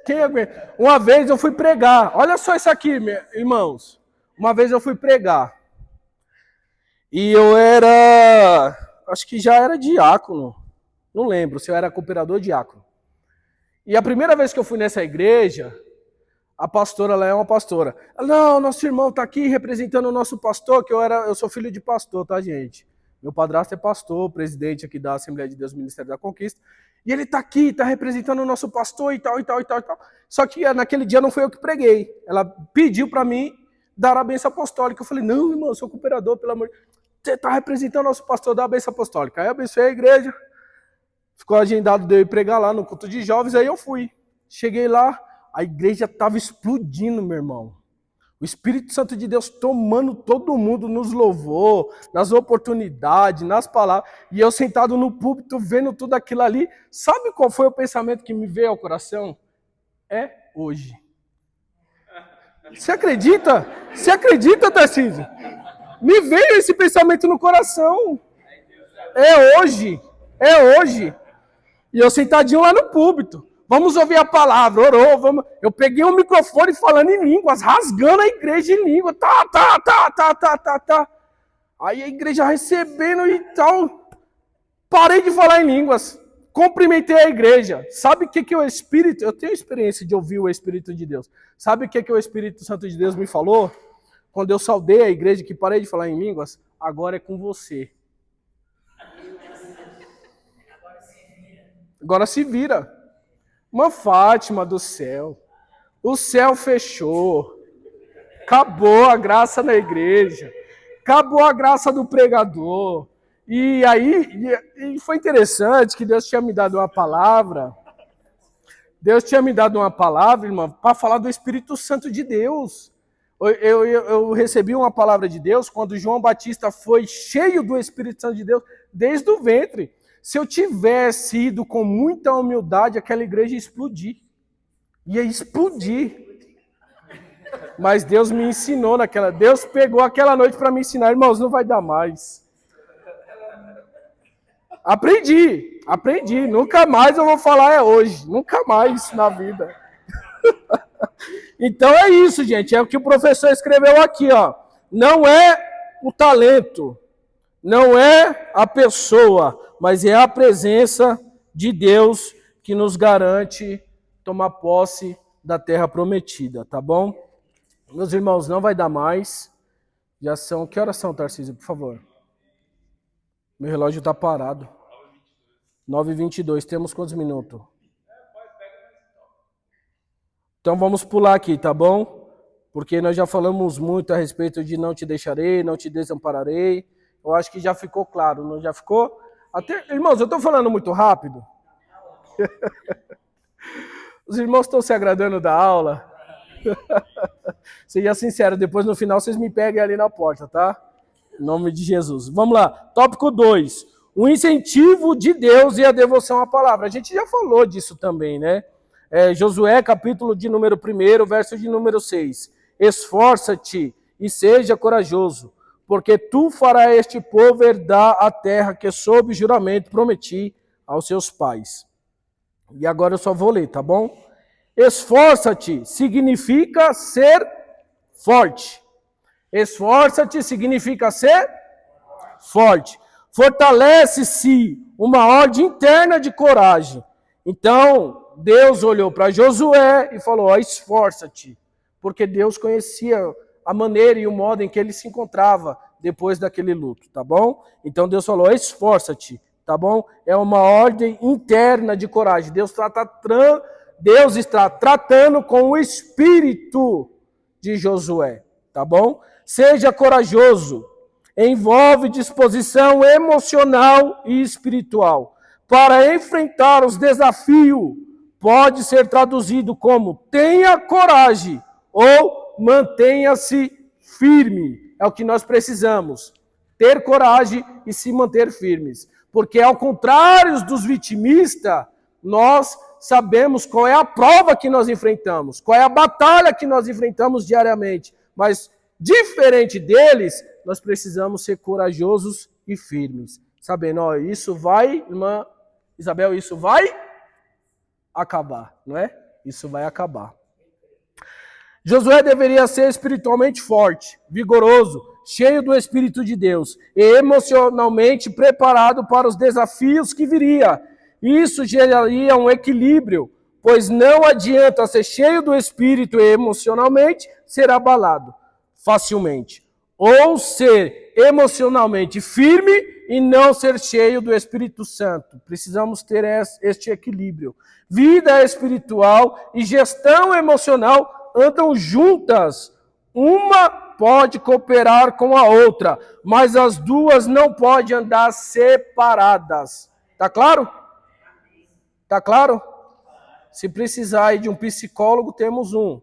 Quem aguenta? Uma vez eu fui pregar. Olha só isso aqui, irmãos. Uma vez eu fui pregar. E eu era... Acho que já era diácono. Não lembro se eu era cooperador ou diácono. E a primeira vez que eu fui nessa igreja... A pastora lá é uma pastora. Não, nosso irmão está aqui representando o nosso pastor, que eu sou filho de pastor, tá, gente? Meu padrasto é pastor, presidente aqui da Assembleia de Deus, Ministério da Conquista. E ele está aqui, está representando o nosso pastor e tal, e tal, e tal, e tal. Só que naquele dia não foi eu que preguei. Ela pediu para mim dar a bênção apostólica. Eu falei, não, irmão, eu sou cooperador, pelo amor de Deus. Você está representando o nosso pastor, dá a bênção apostólica. Aí eu abençoei a igreja. Ficou agendado de eu ir pregar lá no culto de jovens, aí eu fui. Cheguei lá. A igreja estava explodindo, meu irmão. O Espírito Santo de Deus tomando todo mundo nos louvor, nas oportunidades, nas palavras. E eu sentado no púlpito, vendo tudo aquilo ali. Sabe qual foi o pensamento que me veio ao coração? É hoje. Você acredita? Você acredita, Tarcísio? Me veio esse pensamento no coração. É hoje. É hoje. E eu sentadinho lá no púlpito. Vamos ouvir a palavra, orou, vamos. Eu peguei o microfone falando em línguas, rasgando a igreja em língua. Tá. Aí a igreja recebendo e tal. Parei de falar em línguas. Cumprimentei a igreja. Sabe o que o Espírito... Eu tenho experiência de ouvir o Espírito de Deus. Sabe o que o Espírito Santo de Deus me falou? Quando eu saudei a igreja, que parei de falar em línguas, agora é com você. Agora se vira. Uma Fátima do céu. O céu fechou. Acabou a graça na igreja. Acabou a graça do pregador. E aí, foi interessante que Deus tinha me dado uma palavra. Deus tinha me dado uma palavra, irmão, para falar do Espírito Santo de Deus. Eu recebi uma palavra de Deus quando João Batista foi cheio do Espírito Santo de Deus desde o ventre. Se eu tivesse ido com muita humildade, aquela igreja ia explodir. Ia explodir. Mas Deus me ensinou naquela... Deus pegou aquela noite para me ensinar. Irmãos, não vai dar mais. Aprendi. Nunca mais eu vou falar é hoje. Nunca mais na vida. Então é isso, gente. É o que o professor escreveu aqui, ó. Não é o talento. Não é a pessoa, mas é a presença de Deus que nos garante tomar posse da terra prometida, tá bom? Meus irmãos, não vai dar mais. Já são... Que horas são, Tarcísio, por favor? Meu relógio está parado. 9h22, temos quantos minutos? Então vamos pular aqui, tá bom? Porque nós já falamos muito a respeito de não te deixarei, não te desampararei. Eu acho que já ficou claro, não já ficou? Irmãos, eu estou falando muito rápido? Os irmãos estão se agradando da aula? Seja sincero, depois no final vocês me peguem ali na porta, tá? Em nome de Jesus. Vamos lá. Tópico 2. O incentivo de Deus e a devoção à palavra. A gente já falou disso também, né? Josué, capítulo de número 1, verso de número 6. Esforça-te e seja corajoso, porque tu farás este povo herdar a terra que sob juramento prometi aos seus pais. E agora eu só vou ler, tá bom? Esforça-te significa ser forte. Esforça-te significa ser forte. Fortalece-se uma ordem interna de coragem. Então, Deus olhou para Josué e falou, esforça-te. Porque Deus conhecia a maneira e o modo em que ele se encontrava depois daquele luto, tá bom? Então Deus falou, esforça-te, tá bom? É uma ordem interna de coragem. Deus está tratando com o espírito de Josué, tá bom? Seja corajoso. Envolve disposição emocional e espiritual para enfrentar os desafios. Pode ser traduzido como tenha coragem ou mantenha-se firme. É o que nós precisamos. Ter coragem e se manter firmes. Porque ao contrário dos vitimistas, nós sabemos qual é a prova que nós enfrentamos, qual é a batalha que nós enfrentamos diariamente. Mas, diferente deles, nós precisamos ser corajosos e firmes. Sabendo, ó, isso vai, irmã Isabel, isso vai acabar, não é? Isso vai acabar. Josué deveria ser espiritualmente forte, vigoroso, cheio do Espírito de Deus e emocionalmente preparado para os desafios que viria. Isso geraria um equilíbrio, pois não adianta ser cheio do Espírito e emocionalmente ser abalado facilmente. Ou ser emocionalmente firme e não ser cheio do Espírito Santo. Precisamos ter este equilíbrio. Vida espiritual e gestão emocional andam juntas. Uma pode cooperar com a outra, mas as duas não podem andar separadas. Tá claro? Tá claro? Se precisar de um psicólogo, temos um.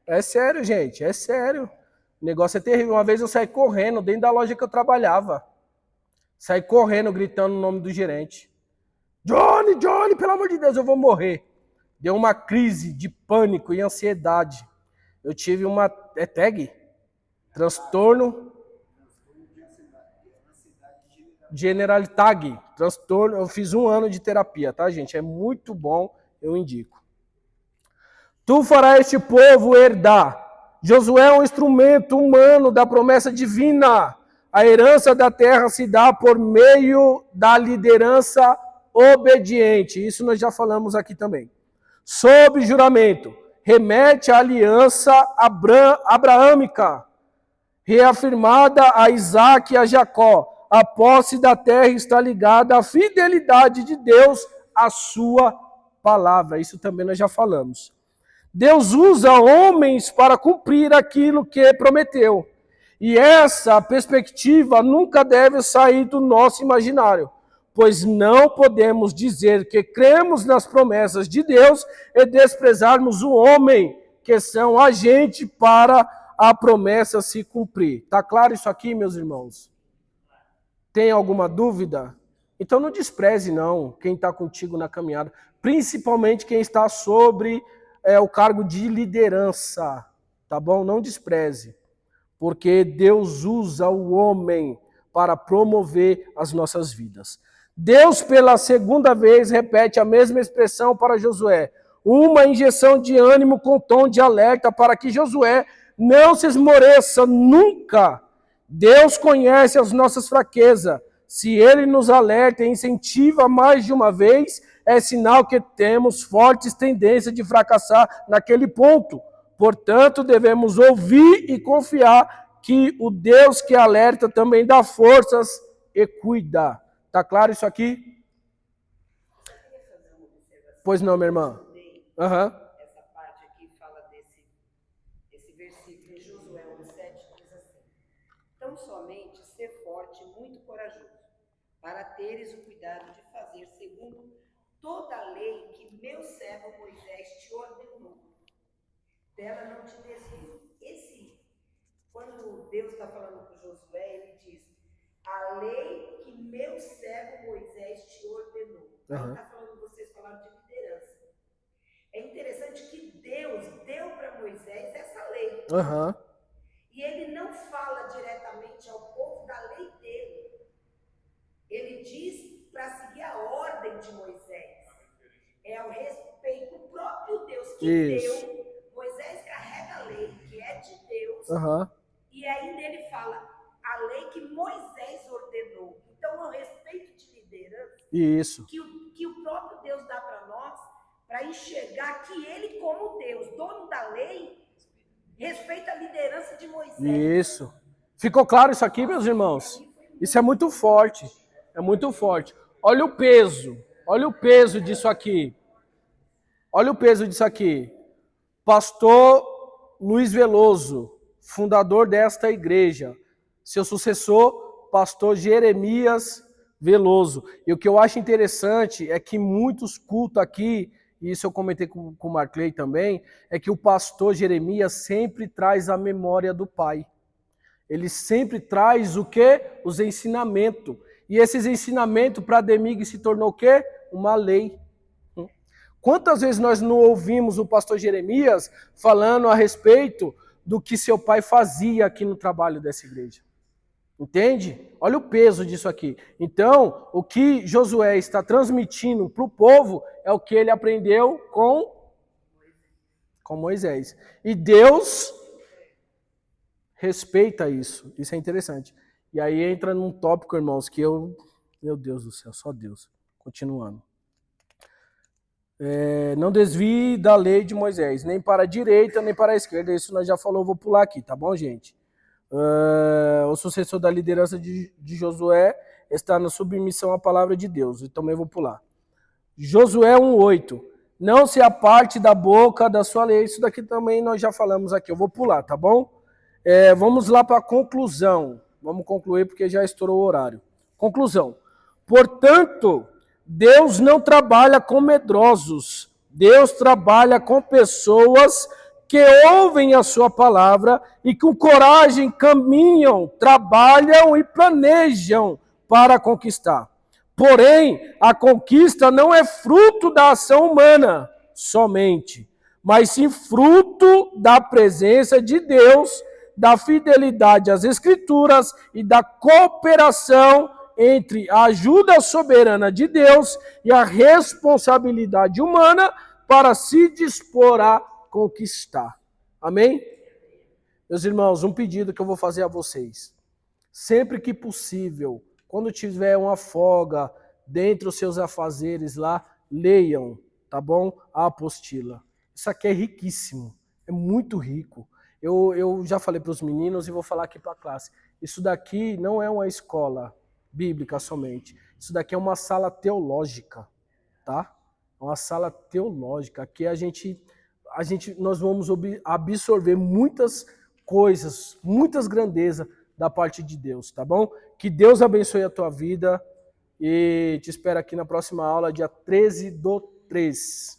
É sério, gente, é sério. O negócio é terrível. Uma vez eu saí correndo dentro da loja que eu trabalhava. Saí correndo, gritando o nome do gerente. Johnny, Johnny, pelo amor de Deus, eu vou morrer. Deu uma crise de pânico e ansiedade. Eu tive uma transtorno general transtorno. Eu fiz 1 ano de terapia, tá, gente? É muito bom, eu indico. Tu farás este povo herdar. Josué é um instrumento humano da promessa divina. A herança da terra se dá por meio da liderança obediente. Isso nós já falamos aqui também. Sob juramento, remete à aliança abraâmica, reafirmada a Isaac e a Jacó. A posse da terra está ligada à fidelidade de Deus à sua palavra. Isso também nós já falamos. Deus usa homens para cumprir aquilo que prometeu. E essa perspectiva nunca deve sair do nosso imaginário, pois não podemos dizer que cremos nas promessas de Deus e desprezarmos o homem, que são agente para a promessa se cumprir. Tá claro isso aqui, meus irmãos? Tem alguma dúvida? Então não despreze não quem está contigo na caminhada, principalmente quem está sobre o cargo de liderança, tá bom? Não despreze, porque Deus usa o homem para promover as nossas vidas. Deus, pela segunda vez, repete a mesma expressão para Josué. Uma injeção de ânimo com tom de alerta para que Josué não se esmoreça nunca. Deus conhece as nossas fraquezas. Se Ele nos alerta e incentiva mais de uma vez, é sinal que temos fortes tendências de fracassar naquele ponto. Portanto, devemos ouvir e confiar que o Deus que alerta também dá forças e cuida. Tá claro isso aqui? Eu só queria fazer uma observação. Pois não, minha irmã. Aham. Essa parte aqui fala esse versículo em Josué 1:7, diz assim: tão somente ser forte e muito corajoso, para teres o cuidado de fazer segundo toda a lei que meu servo Moisés te ordenou. Dela não te desvie. Quando Deus está falando com Josué, ele diz: a lei que meu servo Moisés te ordenou. Ele está falando, vocês falaram de liderança. É interessante que Deus deu para Moisés essa lei. E ele não fala diretamente ao povo da lei dele. Ele diz para seguir a ordem de Moisés. É ao respeito do próprio Deus que deu. Moisés carrega a lei que é de Deus. E ainda ele fala a lei que Moisés ordenou. Então, é o respeito de liderança que o próprio Deus dá para nós, para enxergar que ele, como Deus, dono da lei, respeita a liderança de Moisés. Isso. Ficou claro isso aqui, meus irmãos? Isso é muito forte. É muito forte. Olha o peso. Olha o peso disso aqui. Olha o peso disso aqui. Pastor Luiz Veloso, fundador desta igreja. Seu sucessor, pastor Jeremias Veloso. E o que eu acho interessante é que muitos cultos aqui, e isso eu comentei com o Marclay também, é que o pastor Jeremias sempre traz a memória do pai. Ele sempre traz o quê? Os ensinamentos. E esses ensinamentos para Demig se tornou o quê? Uma lei. Quantas vezes nós não ouvimos o pastor Jeremias falando a respeito do que seu pai fazia aqui no trabalho dessa igreja? Entende? Olha o peso disso aqui. Então, o que Josué está transmitindo para o povo é o que ele aprendeu com Moisés. E Deus respeita isso. Isso é interessante. E aí entra num tópico, irmãos, que meu Deus do céu, só Deus. Continuando. Não desvie da lei de Moisés, nem para a direita, nem para a esquerda. Isso nós já falamos, vou pular aqui, tá bom, gente? O sucessor da liderança de Josué está na submissão à palavra de Deus. E também vou pular. Josué 1:8. Não se aparte da boca da sua lei. Isso daqui também nós já falamos aqui. Eu vou pular, tá bom? Vamos lá para a conclusão. Vamos concluir porque já estourou o horário. Conclusão. Portanto, Deus não trabalha com medrosos. Deus trabalha com pessoas que ouvem a sua palavra e com coragem caminham, trabalham e planejam para conquistar. Porém, a conquista não é fruto da ação humana somente, mas sim fruto da presença de Deus, da fidelidade às Escrituras e da cooperação entre a ajuda soberana de Deus e a responsabilidade humana para se dispor a conquistar. Amém? Meus irmãos, um pedido que eu vou fazer a vocês. Sempre que possível, quando tiver uma folga dentre os seus afazeres lá, leiam, tá bom? A apostila. Isso aqui é riquíssimo, é muito rico. Eu já falei para os meninos e vou falar aqui para a classe. Isso daqui não é uma escola bíblica somente. Isso daqui é uma sala teológica, tá? É uma sala teológica. Aqui nós vamos absorver muitas coisas, muitas grandezas da parte de Deus, tá bom? Que Deus abençoe a tua vida e te espero aqui na próxima aula, dia 13/3.